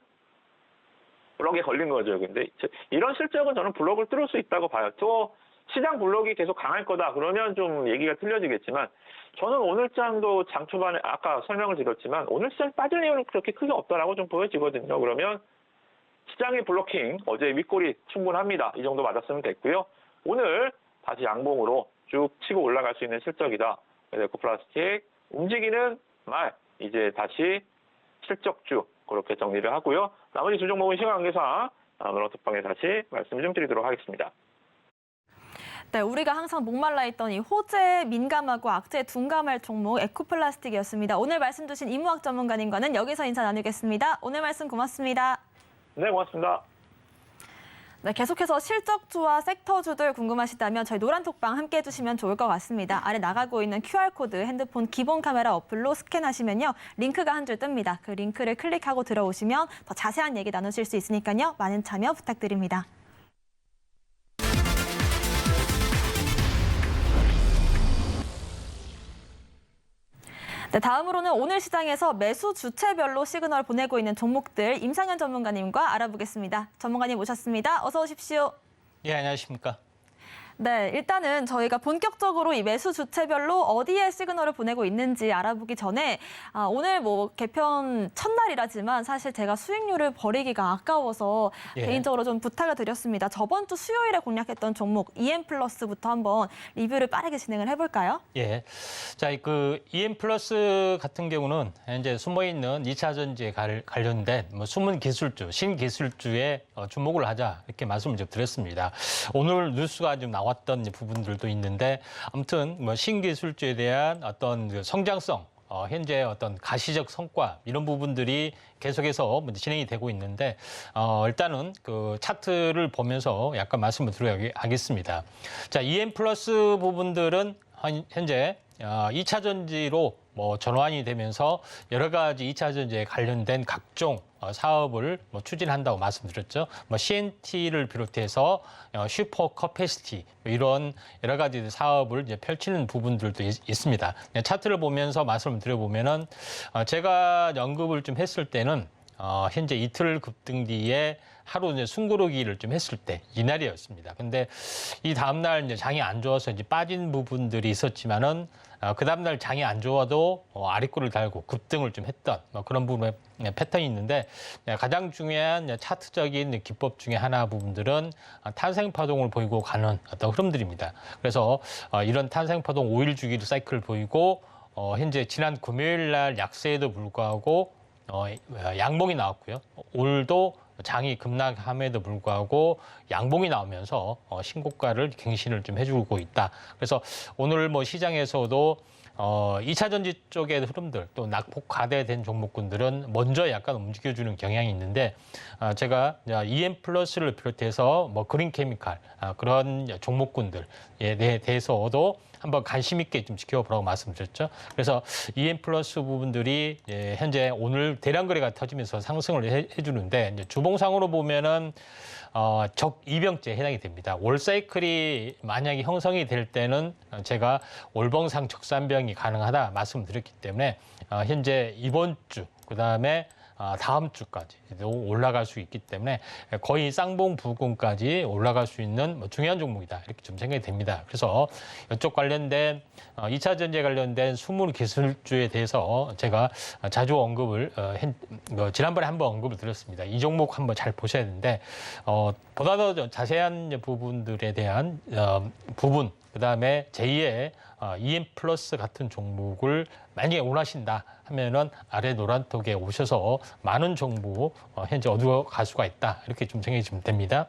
블록에 걸린 거죠. 근데 이런 실적은 저는 블록을 뚫을 수 있다고 봐요. 또 시장 블록이 계속 강할 거다. 그러면 좀 얘기가 틀려지겠지만 저는 오늘 장도 장 초반에 아까 설명을 드렸지만 오늘 시장 빠질 이유는 그렇게 크게 없다라고 좀 보여지거든요. 그러면 시장의 블로킹 어제 윗골이 충분합니다. 이 정도 맞았으면 됐고요. 오늘 다시 양봉으로 쭉 치고 올라갈 수 있는 실적이다. 그래서 에코플라스틱 움직이는 말 이제 다시 실적주 그렇게 정리를 하고요. 나머지 두 종목은 시간 관계상 노란톡방에 다시 말씀 좀 드리도록 하겠습니다. 네, 우리가 항상 목말라 있던 이 호재에 민감하고 악재에 둔감할 종목 에코플라스틱이었습니다. 오늘 말씀 주신 이무학 전문가님과는 여기서 인사 나누겠습니다. 오늘 말씀 고맙습니다. 네, 고맙습니다. 네, 계속해서 실적주와 섹터주들 궁금하시다면 저희 노란톡방 함께 해주시면 좋을 것 같습니다. 아래 나가고 있는 QR코드 핸드폰 기본 카메라 어플로 스캔하시면요. 링크가 한 줄 뜹니다. 그 링크를 클릭하고 들어오시면 더 자세한 얘기 나누실 수 있으니까요. 많은 참여 부탁드립니다. 네, 다음으로는 오늘 시장에서 매수 주체별로 시그널 보내고 있는 종목들 임상현 전문가님과 알아보겠습니다. 전문가님 모셨습니다. 어서 오십시오. 예, 안녕하십니까. 네, 일단은 저희가 본격적으로 이 매수 주체별로 어디에 시그널을 보내고 있는지 알아보기 전에 오늘 개편 첫날이라지만 사실 제가 수익률을 버리기가 아까워서 개인적으로 좀 부탁을 드렸습니다. 저번 주 수요일에 공략했던 종목 EM플러스부터 한번 리뷰를 빠르게 진행을 해볼까요? 예. 자, 그 EM플러스 같은 경우는 이제 숨어있는 2차 전지에 관련된 숨은 기술주, 신기술주에 주목을 하자 이렇게 말씀을 좀 드렸습니다. 오늘 뉴스가 좀 나왔던 부분들도 있는데 아무튼 신기술주에 대한 어떤 그 성장성, 현재 어떤 가시적 성과 이런 부분들이 계속해서 진행이 되고 있는데 일단은 그 차트를 보면서 약간 말씀을 드려야겠습니다. 자, EM플러스 부분들은 현재 2차 전지로 전환이 되면서 여러 가지 2차 전지에 관련된 각종 사업을 추진한다고 말씀드렸죠. CNT를 비롯해서 슈퍼 커패시티 이런 여러 가지 사업을 이제 펼치는 부분들도 있습니다. 차트를 보면서 말씀을 드려보면은 제가 언급을 좀 했을 때는 현재 이틀 급등 뒤에 하루 이제 숨고르기를 좀 했을 때 이날이었습니다. 근데 이 다음 날 이제 장이 안 좋아서 이제 빠진 부분들이 있었지만은 그 다음날 장이 안 좋아도 아리꼬를 달고 급등을 좀 했던 그런 부분의 패턴이 있는데 가장 중요한 차트적인 기법 중에 하나 부분들은 탄생파동을 보이고 가는 어떤 흐름들입니다. 그래서 이런 탄생파동 5일 주기로 사이클을 보이고 현재 지난 금요일 날 약세에도 불구하고 양봉이 나왔고요. 오늘도 장이 급락함에도 불구하고 양봉이 나오면서 신고가를 갱신을 좀 해주고 있다. 그래서 오늘 시장에서도 2차 전지 쪽의 흐름들 또 낙폭 과대된 종목군들은 먼저 약간 움직여주는 경향이 있는데 제가 EM 플러스를 비롯해서 그린 케미칼 그런 종목군들에 대해서도 한번 관심 있게 좀 지켜보라고 말씀드렸죠. 그래서 EM 플러스 부분들이 현재 오늘 대량 거래가 터지면서 상승을 해주는데 주봉상으로 보면은 적이병째에 해당이 됩니다. 월 사이클이 만약에 형성이 될 때는 제가 월봉상 적산병이 가능하다 말씀드렸기 때문에 현재 이번 주 그다음에 다음 주까지도 올라갈 수 있기 때문에 거의 쌍봉 부근까지 올라갈 수 있는 중요한 종목이다 이렇게 좀 생각이 됩니다. 그래서 이쪽 관련된 2차 전지에 관련된 숨은 기술주에 대해서 제가 자주 언급을 지난번에 한번 언급을 드렸습니다. 이 종목 한번 잘 보셔야 되는데 보다 더 자세한 부분들에 대한 부분 그다음에 제2의 EM 플러스 같은 종목을 만약에 원하신다 하면은 아래 노란톡에 오셔서 많은 정보 현재 얻어갈 수가 있다 이렇게 좀 생각이 좀 됩니다.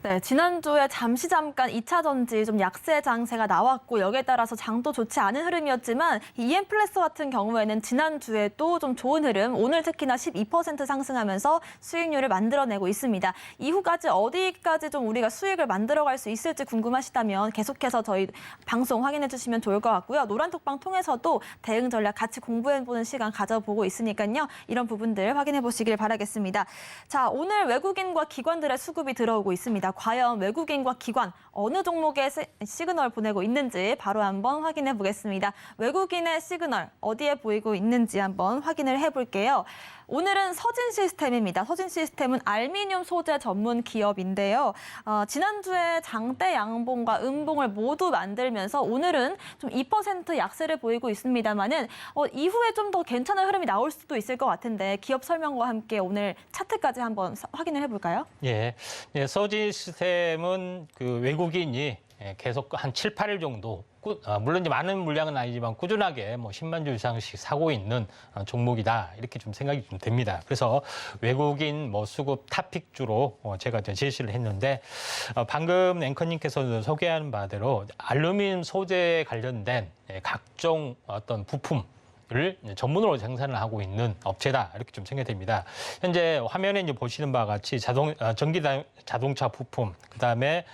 네, 지난주에 잠깐 2차 전지 좀 약세 장세가 나왔고 여기에 따라서 장도 좋지 않은 흐름이었지만 EM 플러스 같은 경우에는 지난주에도 좀 좋은 흐름, 오늘 특히나 12% 상승하면서 수익률을 만들어내고 있습니다. 이후까지 어디까지 좀 우리가 수익을 만들어갈 수 있을지 궁금하시다면 계속해서 저희 방송 확인해 주시면 좋을 것 같고요. 노란톡방 통해서도 대응 전략 같이 공부해보는 시간 가져보고 있으니까요. 이런 부분들 확인해 보시길 바라겠습니다. 자, 오늘 외국인과 기관들의 수급이 들어오고 있습니다. 과연 외국인과 기관 어느 종목에 시그널 보내고 있는지 바로 한번 확인해 보겠습니다. 외국인의 시그널 어디에 보이고 있는지 한번 확인을 해볼게요. 오늘은 서진시스템입니다. 서진시스템은 알미늄 소재 전문 기업인데요. 지난주에 장대 양봉과 음봉을 모두 만들면서 오늘은 좀 2% 약세를 보이고 있습니다만은 이후에 좀 더 괜찮은 흐름이 나올 수도 있을 것 같은데 기업 설명과 함께 오늘 차트까지 한번 확인을 해볼까요? 예, 서진시스템은 그 외국인이 계속 한 7, 8일 정도 물론 이제 많은 물량은 아니지만 꾸준하게 10만 주 이상씩 사고 있는 종목이다 이렇게 좀 생각이 좀 됩니다. 그래서 외국인 수급 탑픽주로 제가 제시를 했는데 방금 앵커님께서 소개한 바대로 알루미늄 소재에 관련된 각종 어떤 부품 를 전문으로 생산을 하고 있는 업체다 이렇게 좀 생각이 됩니다. 현재 화면에 이제 보시는 바와 같이 전기 자동차 부품, 그다음에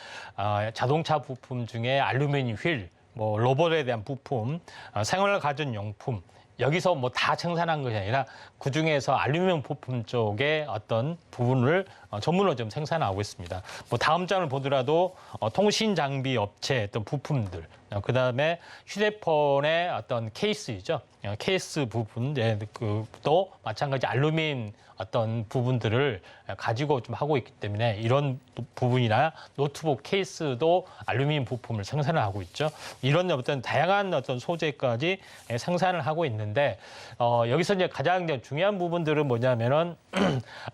자동차 부품 중에 알루미늄 휠, 로봇에 대한 부품, 생활 가전용품 여기서 다 생산한 것이 아니라 그 중에서 알루미늄 부품 쪽의 어떤 부분을 전문으로 좀 생산하고 있습니다. 다음 장을 보더라도 통신 장비 업체 어떤 부품들, 그 다음에 휴대폰의 어떤 케이스이죠. 케이스 부분, 또 마찬가지 알루미늄 어떤 부분들을 가지고 좀 하고 있기 때문에 이런 부분이나 노트북 케이스도 알루미늄 부품을 생산을 하고 있죠. 이런 어떤 다양한 어떤 소재까지 생산을 하고 있는데 여기서 이제 가장 중요한 부분들은 뭐냐면은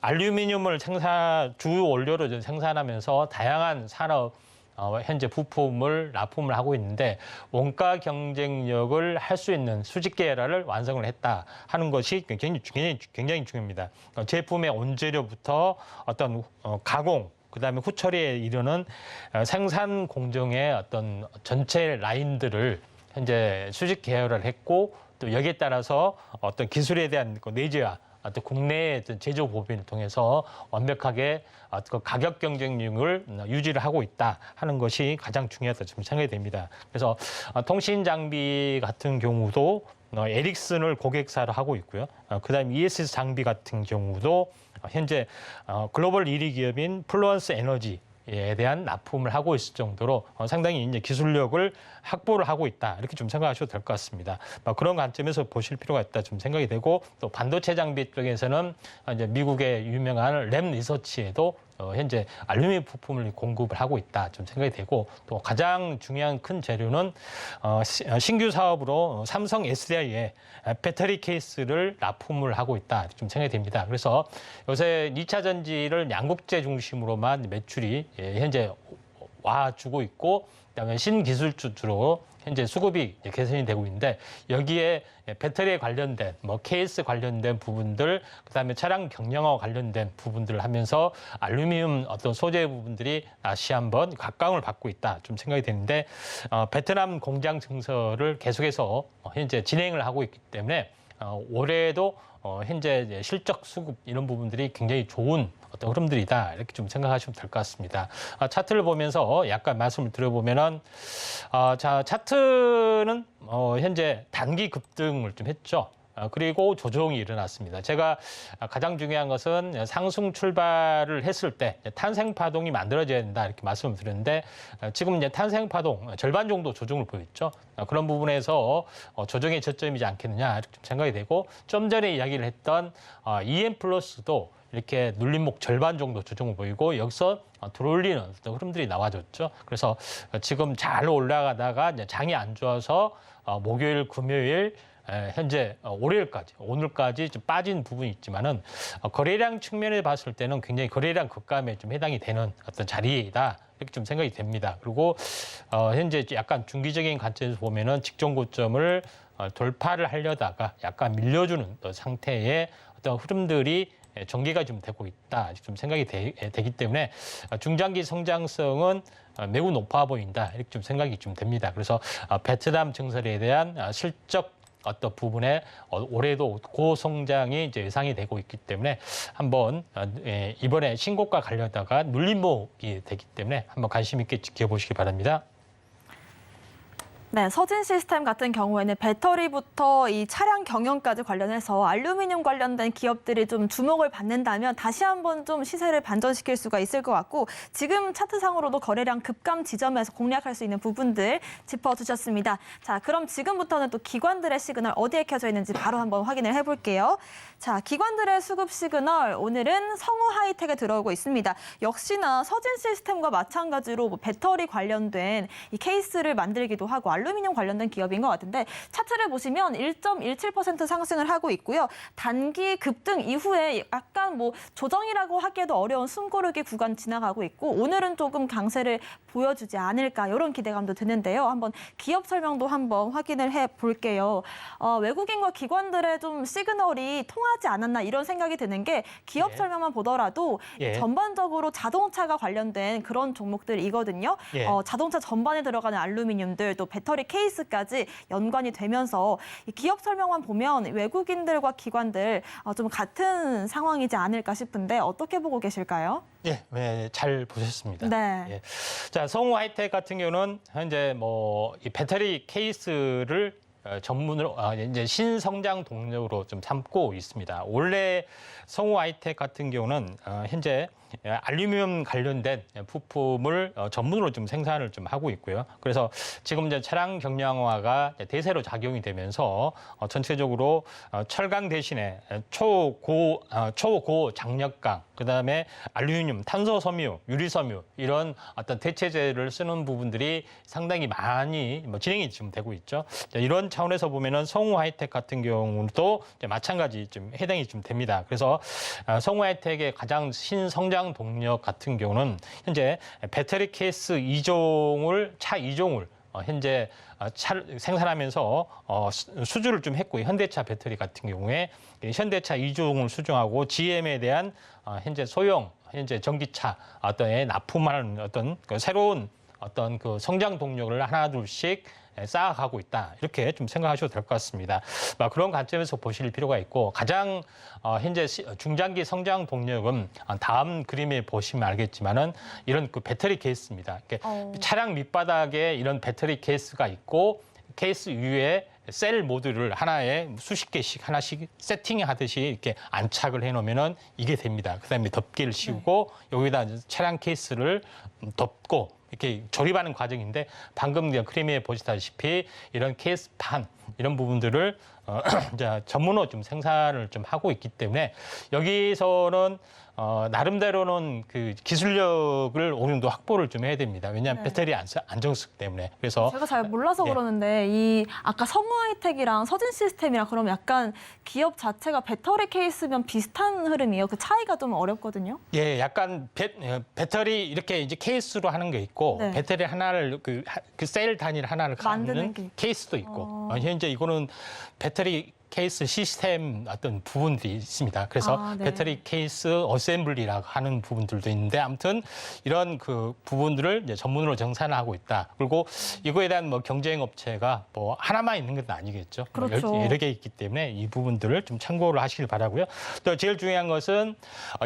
알루미늄을 주 원료로 생산하면서 다양한 산업 현재 부품을 납품을 하고 있는데 원가 경쟁력을 할 수 있는 수직 계열화를 완성을 했다 하는 것이 굉장히 중요합니다. 제품의 원재료부터 어떤 가공 그다음에 후처리에 이르는 생산 공정의 어떤 전체 라인들을 현재 수직 계열화를 했고 또 여기에 따라서 어떤 기술에 대한 내재화 또 국내의 어떤 제조 법인을 통해서 완벽하게 가격 경쟁력을 유지를 하고 있다 하는 것이 가장 중요하다 좀 생각이 됩니다. 그래서 통신 장비 같은 경우도 에릭슨을 고객사로 하고 있고요. 그다음 ESS 장비 같은 경우도 현재 글로벌 1위 기업인 플루언스 에너지에 대한 납품을 하고 있을 정도로 상당히 이제 기술력을 확보를 하고 있다 이렇게 좀 생각하셔도 될 것 같습니다. 그런 관점에서 보실 필요가 있다 좀 생각이 되고 또 반도체 장비 쪽에서는 이제 미국의 유명한 램 리서치에도 현재 알루미늄 부품을 공급을 하고 있다 좀 생각이 되고 또 가장 중요한 큰 재료는 신규 사업으로 삼성 SDI에 배터리 케이스를 납품을 하고 있다 좀 생각이 됩니다. 그래서 요새 2차 전지를 양극재 중심으로만 매출이 현재 와주고 있고 그다음에 신기술주로 현재 수급이 개선이 되고 있는데 여기에 배터리에 관련된 케이스 관련된 부분들 그다음에 차량 경량화 관련된 부분들을 하면서 알루미늄 어떤 소재 부분들이 다시 한번 각광을 받고 있다 좀 생각이 되는데 베트남 공장 증설을 계속해서 현재 진행을 하고 있기 때문에 올해도 현재 실적 수급 이런 부분들이 굉장히 좋은 어떤 흐름들이다 이렇게 좀 생각하시면 될 것 같습니다. 차트를 보면서 약간 말씀을 드려보면은 자 차트는 현재 단기 급등을 좀 했죠. 그리고 조정이 일어났습니다. 제가 가장 중요한 것은 상승 출발을 했을 때 탄생 파동이 만들어져야 된다 이렇게 말씀을 드렸는데 지금 이제 탄생 파동 절반 정도 조정을 보였죠. 그런 부분에서 조정의 저점이지 않겠느냐 이렇게 좀 생각이 되고 좀 전에 이야기를 했던 EM 플러스도 이렇게 눌림목 절반 정도 조정을 보이고 여기서 들어올리는 어떤 흐름들이 나와줬죠. 그래서 지금 잘 올라가다가 이제 장이 안 좋아서 목요일, 금요일 현재 월요일까지 오늘까지 좀 빠진 부분이 있지만은 거래량 측면에 봤을 때는 굉장히 거래량 급감에 좀 해당이 되는 어떤 자리이다 이렇게 좀 생각이 됩니다. 그리고 현재 약간 중기적인 관점에서 보면은 직전 고점을 돌파를 하려다가 약간 밀려주는 상태의 어떤 흐름들이 전개가 좀 되고 있다 좀 생각이 되기 때문에 중장기 성장성은 매우 높아 보인다 이렇게 좀 생각이 좀 됩니다. 그래서 베트남 증설에 대한 실적 어떤 부분에 올해도 고성장이 이제 예상이 되고 있기 때문에 한번 이번에 신고가 가려다가 눌림목이 되기 때문에 한번 관심 있게 지켜보시기 바랍니다. 네, 서진 시스템 같은 경우에는 배터리부터 이 차량 경영까지 관련해서 알루미늄 관련된 기업들이 좀 주목을 받는다면 다시 한번 좀 시세를 반전시킬 수가 있을 것 같고 지금 차트상으로도 거래량 급감 지점에서 공략할 수 있는 부분들 짚어주셨습니다. 자, 그럼 지금부터는 또 기관들의 시그널 어디에 켜져 있는지 바로 한번 확인을 해볼게요. 자, 기관들의 수급 시그널 오늘은 성우 하이텍에 들어오고 있습니다. 역시나 서진 시스템과 마찬가지로 배터리 관련된 이 케이스를 만들기도 하고 알루미늄 관련된 기업인 것 같은데 차트를 보시면 1.17% 상승을 하고 있고요. 단기 급등 이후에 약간 조정이라고 하기에도 어려운 숨고르기 구간 지나가고 있고 오늘은 조금 강세를 보여주지 않을까 이런 기대감도 드는데요. 한번 기업 설명도 한번 확인을 해볼게요. 외국인과 기관들의 좀 시그널이 통하지 않았나 이런 생각이 드는 게 기업 예. 설명만 보더라도 예. 전반적으로 자동차가 관련된 그런 종목들이거든요. 예. 자동차 전반에 들어가는 알루미늄들 또 배터리 케이스까지 연관이 되면서 이 기업 설명만 보면 외국인들과 기관들 좀 같은 상황이지 않을까 싶은데 어떻게 보고 계실까요? 예, 네, 잘 보셨습니다. 네. 예. 자, 성우 하이텍 같은 경우는 현재 이 배터리 케이스를 전문으로 이제 신성장 동력으로 좀 삼고 있습니다. 원래 성우 하이텍 같은 경우는 현재 알루미늄 관련된 부품을 전문으로 좀 생산을 좀 하고 있고요. 그래서 지금 이제 차량 경량화가 대세로 작용이 되면서 전체적으로 철강 대신에 초고 장력강, 그다음에 알루미늄, 탄소 섬유, 유리 섬유 이런 어떤 대체재를 쓰는 부분들이 상당히 많이 진행이 지금 되고 있죠. 이런 차원에서 보면은 성우 하이텍 같은 경우도 마찬가지 좀 해당이 좀 됩니다. 그래서 성우 하이텍의 가장 신성장 동력 같은 경우는 현재 배터리 케이스 차 2종을 현재 차를 생산하면서 수주를 좀 했고 현대차 배터리 같은 경우에 현대차 2종을 수주하고 GM에 대한 현재 소형 현재 전기차 어떤 납품하는 어떤 새로운 어떤 그 성장 동력을 하나 둘씩 쌓아가고 있다. 이렇게 좀 생각하셔도 될 것 같습니다. 그런 관점에서 보실 필요가 있고 가장 현재 중장기 성장 동력은 다음 그림에 보시면 알겠지만은 이런 그 배터리 케이스입니다. 차량 밑바닥에 이런 배터리 케이스가 있고 케이스 위에 셀 모듈을 하나에 수십 개씩 하나씩 세팅하듯이 이렇게 안착을 해놓으면은 이게 됩니다. 그다음에 덮개를 씌우고 여기다 차량 케이스를 덮고 이렇게 조립하는 과정인데 방금 크림에 보시다시피 이런 케이스판 이런 부분들을 이제 전문으로 좀 생산을 좀 하고 있기 때문에 여기서는 나름대로는 그 기술력을 어느 정도 확보를 좀 해야 됩니다. 왜냐하면 네. 배터리 안정성 때문에. 그래서 제가 잘 몰라서 예. 그러는데 이 아까 성우하이텍이랑 서진 시스템이랑 그럼 약간 기업 자체가 배터리 케이스면 비슷한 흐름이에요. 그 차이가 좀 어렵거든요. 예, 약간 배터리 이렇게 이제 케이스로 하는 게 있고 네. 배터리 하나를 그 셀 단위를 하나를 만드는 갖는 게 있고. 케이스도 있고 현재 이거는 배터리 케이스 시스템 어떤 부분들이 있습니다. 그래서 아, 네. 배터리 케이스 어셈블리라고 하는 부분들도 있는데 아무튼 이런 그 부분들을 이제 전문으로 정산하고 있다. 그리고 이거에 대한 뭐 경쟁 업체가 뭐 하나만 있는 건 아니겠죠. 그렇죠. 여러 개 있기 때문에 이 부분들을 좀 참고를 하시길 바라고요. 또 제일 중요한 것은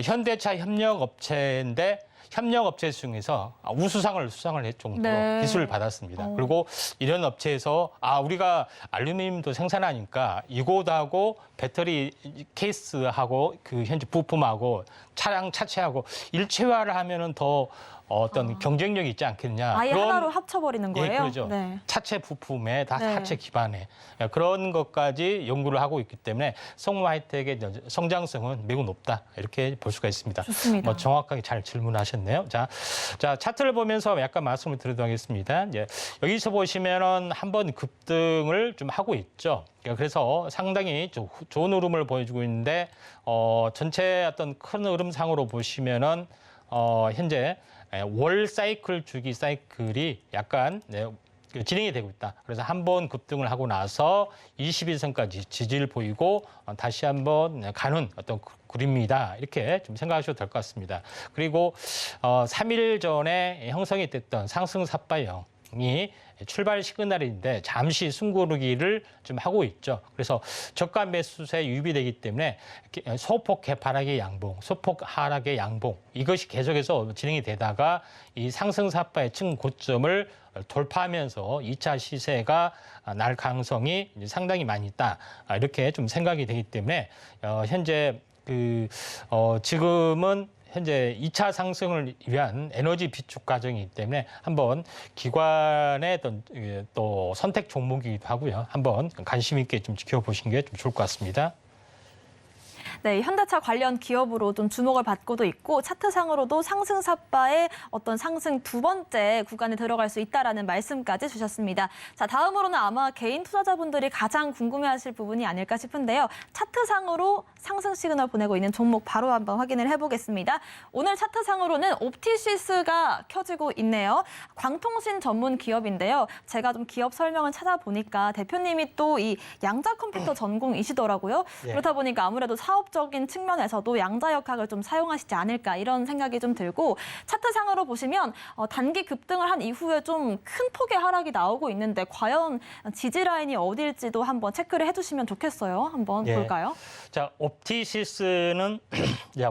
현대차 협력 업체인데 협력 업체 중에서 우수상을 수상을 할 정도로 네. 기술을 받았습니다. 그리고 이런 업체에서 우리가 알루미늄도 생산하니까 이곳하고 배터리 케이스하고 그 현재 부품하고 차량 차체하고 일체화를 하면은 더 어떤 경쟁력이 있지 않겠냐. 아예 그런 하나로 합쳐버리는 거예요? 예, 그렇죠. 네. 차체 부품에 다 네. 차체 기반에 그런 것까지 연구를 하고 있기 때문에 성우하이텍의 성장성은 매우 높다 이렇게 볼 수가 있습니다. 좋습니다. 뭐 정확하게 잘 질문하셨네요. 자 차트를 보면서 약간 말씀을 드리도록 하겠습니다. 이제 여기서 보시면은 한번 급등을 좀 하고 있죠. 그래서 상당히 좀 좋은 흐름을 보여주고 있는데 전체 어떤 큰 흐름상으로 보시면은 현재 월 사이클 주기 사이클이 약간 진행이 되고 있다. 그래서 한번 급등을 하고 나서 21선까지 지지를 보이고 다시 한번 가는 어떤 그림이다. 이렇게 좀 생각하셔도 될 것 같습니다. 그리고 3일 전에 형성이 됐던 상승 삿바형이 출발 시그널인데 잠시 숨고르기를 좀 하고 있죠. 그래서 저가 매수세에 유입되기 때문에 소폭 개파락의 양봉, 소폭 하락의 양봉 이것이 계속해서 진행이 되다가 이 상승 삿바의 최고점을 돌파하면서 2차 시세가 날 가능성이 상당히 많이 있다. 이렇게 좀 생각이 되기 때문에 현재 지금은 현재 2차 상승을 위한 에너지 비축 과정이기 때문에 한번 기관의 또 선택 종목이기도 하고요. 한번 관심 있게 좀 지켜보시는 게 좀 좋을 것 같습니다. 네, 현대차 관련 기업으로 좀 주목을 받고도 있고 차트상으로도 상승 삿바의 어떤 상승 두 번째 구간에 들어갈 수 있다라는 말씀까지 주셨습니다. 자, 다음으로는 아마 개인 투자자분들이 가장 궁금해하실 부분이 아닐까 싶은데요. 차트상으로 상승 시그널 보내고 있는 종목 바로 한번 확인을 해보겠습니다. 오늘 차트상으로는 옵티시스가 켜지고 있네요. 광통신 전문 기업인데요. 제가 좀 기업 설명을 찾아보니까 대표님이 또 이 양자 컴퓨터 전공이시더라고요. 예. 그렇다 보니까 아무래도 사업적인 측면에서도 양자역학을 좀 사용하시지 않을까 이런 생각이 좀 들고 차트상으로 보시면 단기 급등을 한 이후에 좀 큰 폭의 하락이 나오고 있는데 과연 지지 라인이 어디일지도 한번 체크를 해주시면 좋겠어요. 한번 예. 볼까요? 자, 옵티시스는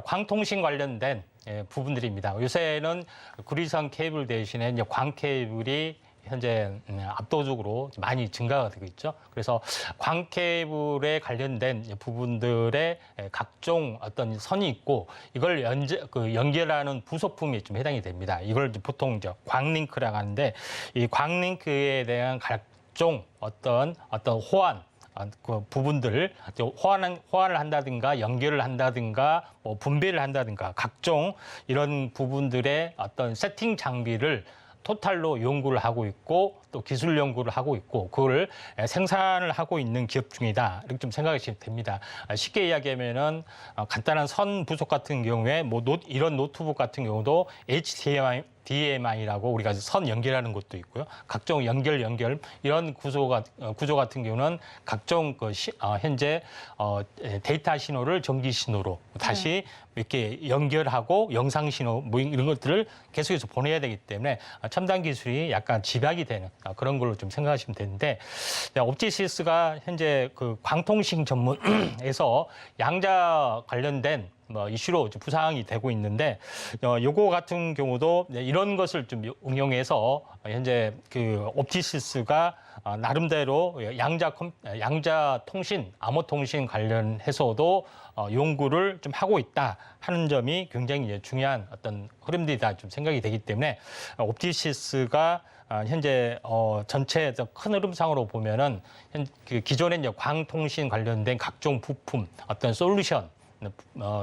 광통신 관련된 부분들입니다. 요새는 구리선 케이블 대신에 이제 광 케이블이 현재 압도적으로 많이 증가가 되고 있죠. 그래서 광 케이블에 관련된 부분들의 각종 어떤 선이 있고 이걸 연결하는 부속품이 좀 해당이 됩니다. 이걸 보통 이제 광링크라고 하는데 이 광링크에 대한 각종 어떤 호환 그 부분들 호환을 한다든가 연결을 한다든가 뭐 분배를 한다든가 각종 이런 부분들의 어떤 세팅 장비를 토탈로 연구를 하고 있고 또 기술 연구를 하고 있고 그걸 생산을 하고 있는 기업 중이다. 이렇게 좀 생각하시면 됩니다. 쉽게 이야기하면은 간단한 선 부속 같은 경우에 뭐 이런 노트북 같은 경우도 HDMI라고 우리가 선 연결하는 것도 있고요. 각종 연결 이런 구조 같은 경우는 각종 현재 데이터 신호를 전기 신호로 다시 이렇게 연결하고 영상 신호 뭐 이런 것들을 계속해서 보내야 되기 때문에 첨단 기술이 약간 집약이 되는 그런 걸로 좀 생각하시면 되는데 옵티시스가 현재 그 광통신 전문에서 양자 관련된 뭐 이슈로 부상이 되고 있는데 요거 같은 경우도 이런 것을 좀 응용해서 현재 그 옵티시스가 나름대로 양자 통신, 암호 통신 관련해서도 연구를 좀 하고 있다 하는 점이 굉장히 중요한 어떤 흐름들이다 좀 생각이 되기 때문에 옵티시스가 현재 전체 큰 흐름상으로 보면은 그 기존의 이제 광통신 관련된 각종 부품 어떤 솔루션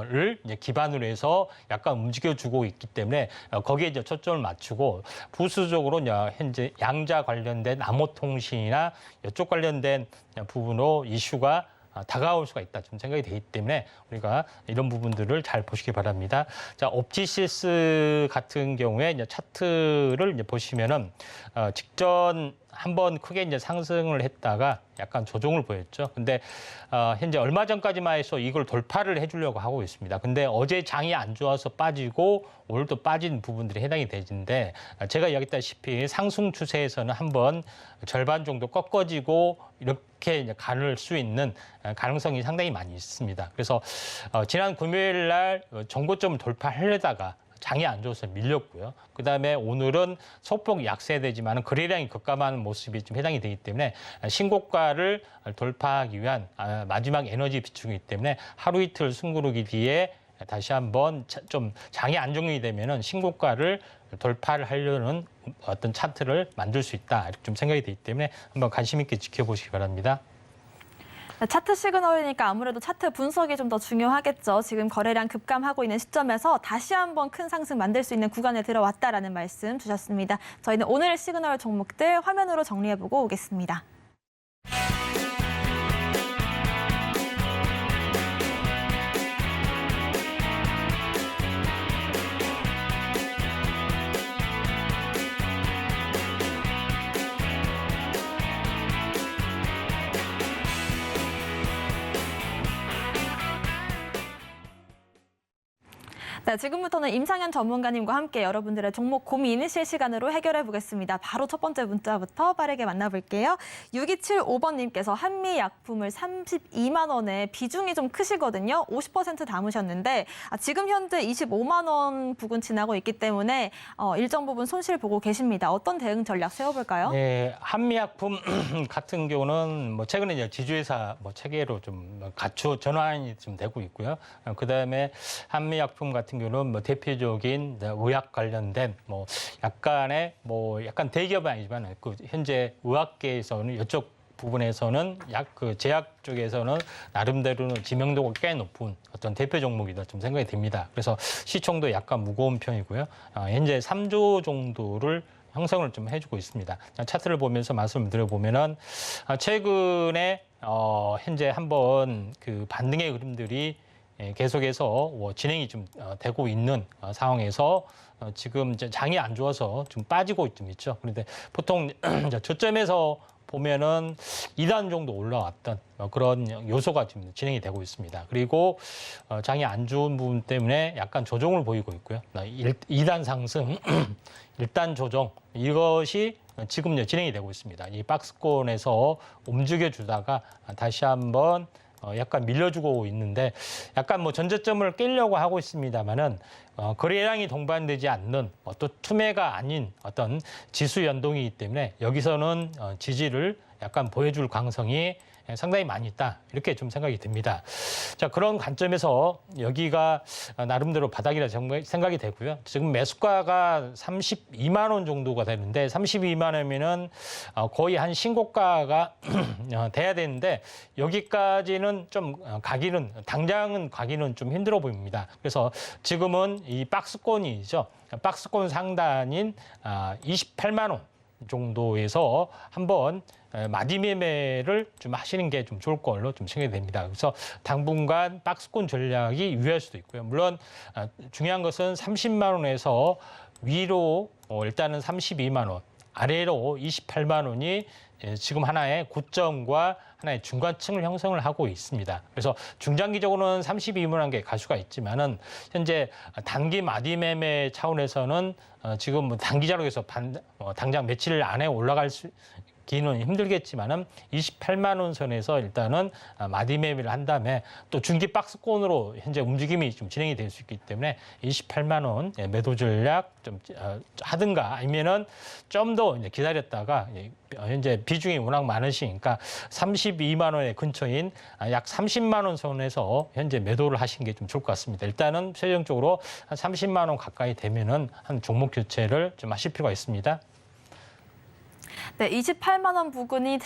를 이제 기반으로 해서 약간 움직여주고 있기 때문에 거기에 이제 초점을 맞추고 부수적으로 이제 현재 양자 관련된 암호 통신이나 이쪽 관련된 부분으로 이슈가 다가올 수가 있다 좀 생각이 되기 때문에 우리가 이런 부분들을 잘 보시기 바랍니다. 자, 옵티시스 같은 경우에 이제 차트를 이제 보시면은 직전 한번 크게 이제 상승을 했다가 약간 조정을 보였죠. 근데 현재 얼마 전까지만 해서 이걸 돌파를 해주려고 하고 있습니다. 근데 어제 장이 안 좋아서 빠지고 오늘도 빠진 부분들이 해당이 되는데 제가 이야기했다시피 상승 추세에서는 한번 절반 정도 꺾어지고 이렇게 이제 가를 수 있는 가능성이 상당히 많이 있습니다. 그래서 지난 금요일 날 정고점을 돌파하려다가 장이 안 좋아서 밀렸고요. 그다음에 오늘은 소폭 약세되지만 거래량이 급감하는 모습이 좀 해당이 되기 때문에 신고가를 돌파하기 위한 마지막 에너지 비중이기 때문에 하루 이틀 숨고르기 뒤에 다시 한번 좀 장이 안정이 되면은 신고가를 돌파를 하려는 어떤 차트를 만들 수 있다 이렇게 좀 생각이 되기 때문에 한번 관심 있게 지켜보시기 바랍니다. 차트 시그널이니까 아무래도 차트 분석이 좀 더 중요하겠죠. 지금 거래량 급감하고 있는 시점에서 다시 한번 큰 상승 만들 수 있는 구간에 들어왔다라는 말씀 주셨습니다. 저희는 오늘 시그널 종목들 화면으로 정리해보고 오겠습니다. 네, 지금부터는 임상현 전문가님과 함께 여러분들의 종목 고민 실시간으로 해결해 보겠습니다. 바로 첫 번째 문자부터 빠르게 만나볼게요. 6275번님께서 한미약품을 32만 원에 비중이 좀 크시거든요. 50% 담으셨는데 지금 현재 25만 원 부근 지나고 있기 때문에 일정 부분 손실 보고 계십니다. 어떤 대응 전략 세워볼까요? 네, 한미약품 같은 경우는 뭐 최근에 이제 지주회사 체계로 좀 전환이 좀 되고 있고요. 그다음에 한미약품 같은 경우는 뭐 대표적인 의학 관련된 약간 대기업은 아니지만 그 현재 의학계에서는 이쪽 부분에서는 그 제약 쪽에서는 나름대로는 지명도가 꽤 높은 어떤 대표 종목이다 좀 생각이 듭니다. 그래서 시총도 약간 무거운 편이고요. 현재 3조 정도를 형성을 좀 해주고 있습니다. 차트를 보면서 말씀을 드려보면은 최근에 현재 한번 그 반등의 흐름들이 계속해서 진행이 좀 되고 있는 상황에서 지금 장이 안 좋아서 좀 빠지고 좀 있죠. 그런데 보통 저점에서 보면은 2단 정도 올라왔던 그런 요소가 지금 진행이 되고 있습니다. 그리고 장이 안 좋은 부분 때문에 약간 조정을 보이고 있고요. 2단 상승, 1단 조정 이것이 지금 진행이 되고 있습니다. 이 박스권에서 움직여주다가 다시 한번 약간 밀려주고 있는데 약간 전저점을 깨려고 하고 있습니다만은 거래량이 동반되지 않는 또 투매가 아닌 어떤 지수 연동이기 때문에 여기서는 지지를 약간 보여줄 가능성이 상당히 많이 있다 이렇게 좀 생각이 듭니다. 자, 그런 관점에서 여기가 나름대로 바닥이라 생각이 되고요. 지금 매수가가 32만 원 정도가 되는데 32만 원이면은 거의 한 신고가가 돼야 되는데 여기까지는 좀 당장은 가기는 좀 힘들어 보입니다. 그래서 지금은 이 박스권이죠. 박스권 상단인 28만 원 정도에서 한번 마디 매매를 좀 하시는 게 좀 좋을 걸로 좀 생각이 됩니다. 그래서 당분간 박스권 전략이 유효할 수도 있고요. 물론 중요한 것은 30만 원에서 위로 일단은 32만 원, 아래로 28만 원이 지금 하나의 고점과 하나의 중간층을 형성을 하고 있습니다. 그래서 중장기적으로는 32만 원에 갈 수가 있지만은 현재 단기 마디 매매 차원에서는 지금 단기적으로 해서 당장 며칠 안에 올라갈 수 기는 힘들겠지만은 28만 원 선에서 일단은 마디 매매를 한 다음에 또 중기 박스권으로 현재 움직임이 좀 진행이 될 수 있기 때문에 28만 원 매도 전략 좀 하든가 아니면은 좀 더 기다렸다가 현재 비중이 워낙 많으시니까 32만 원의 근처인 약 30만 원 선에서 현재 매도를 하시는 게 좀 좋을 것 같습니다. 일단은 최종적으로 한 30만 원 가까이 되면은 한 종목 교체를 좀 하실 필요가 있습니다. 네, 28만 원 부근이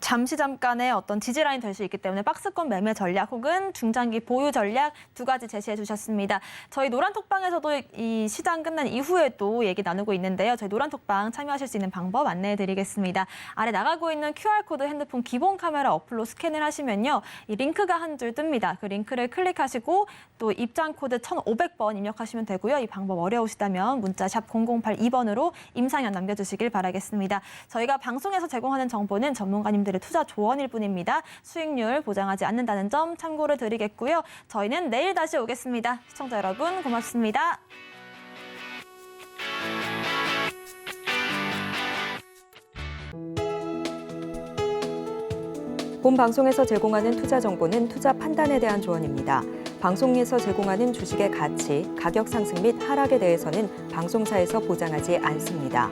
잠깐의 어떤 지지라인 될 수 있기 때문에 박스권 매매 전략 혹은 중장기 보유 전략 두 가지 제시해 주셨습니다. 저희 노란톡방에서도 이 시장 끝난 이후에도 얘기 나누고 있는데요. 저희 노란톡방 참여하실 수 있는 방법 안내해 드리겠습니다. 아래 나가고 있는 QR코드 핸드폰 기본 카메라 어플로 스캔을 하시면요. 이 링크가 한 줄 뜹니다. 그 링크를 클릭하시고 또 입장 코드 1,500번 입력하시면 되고요. 이 방법 어려우시다면 문자 샵 0082번으로 임상현 남겨주시길 바라겠습니다. 저희가 방송에서 제공하는 정보는 전문가님들 투자 조언일 뿐입니다. 수익률 보장하지 않는다는 점 참고를 드리겠고요. 저희는 내일 다시 오겠습니다. 시청자 여러분 고맙습니다. 본 방송에서 제공하는 투자 정보는 투자 판단에 대한 조언입니다. 방송에서 제공하는 주식의 가치, 가격 상승 및 하락에 대해서는 방송사에서 보장하지 않습니다.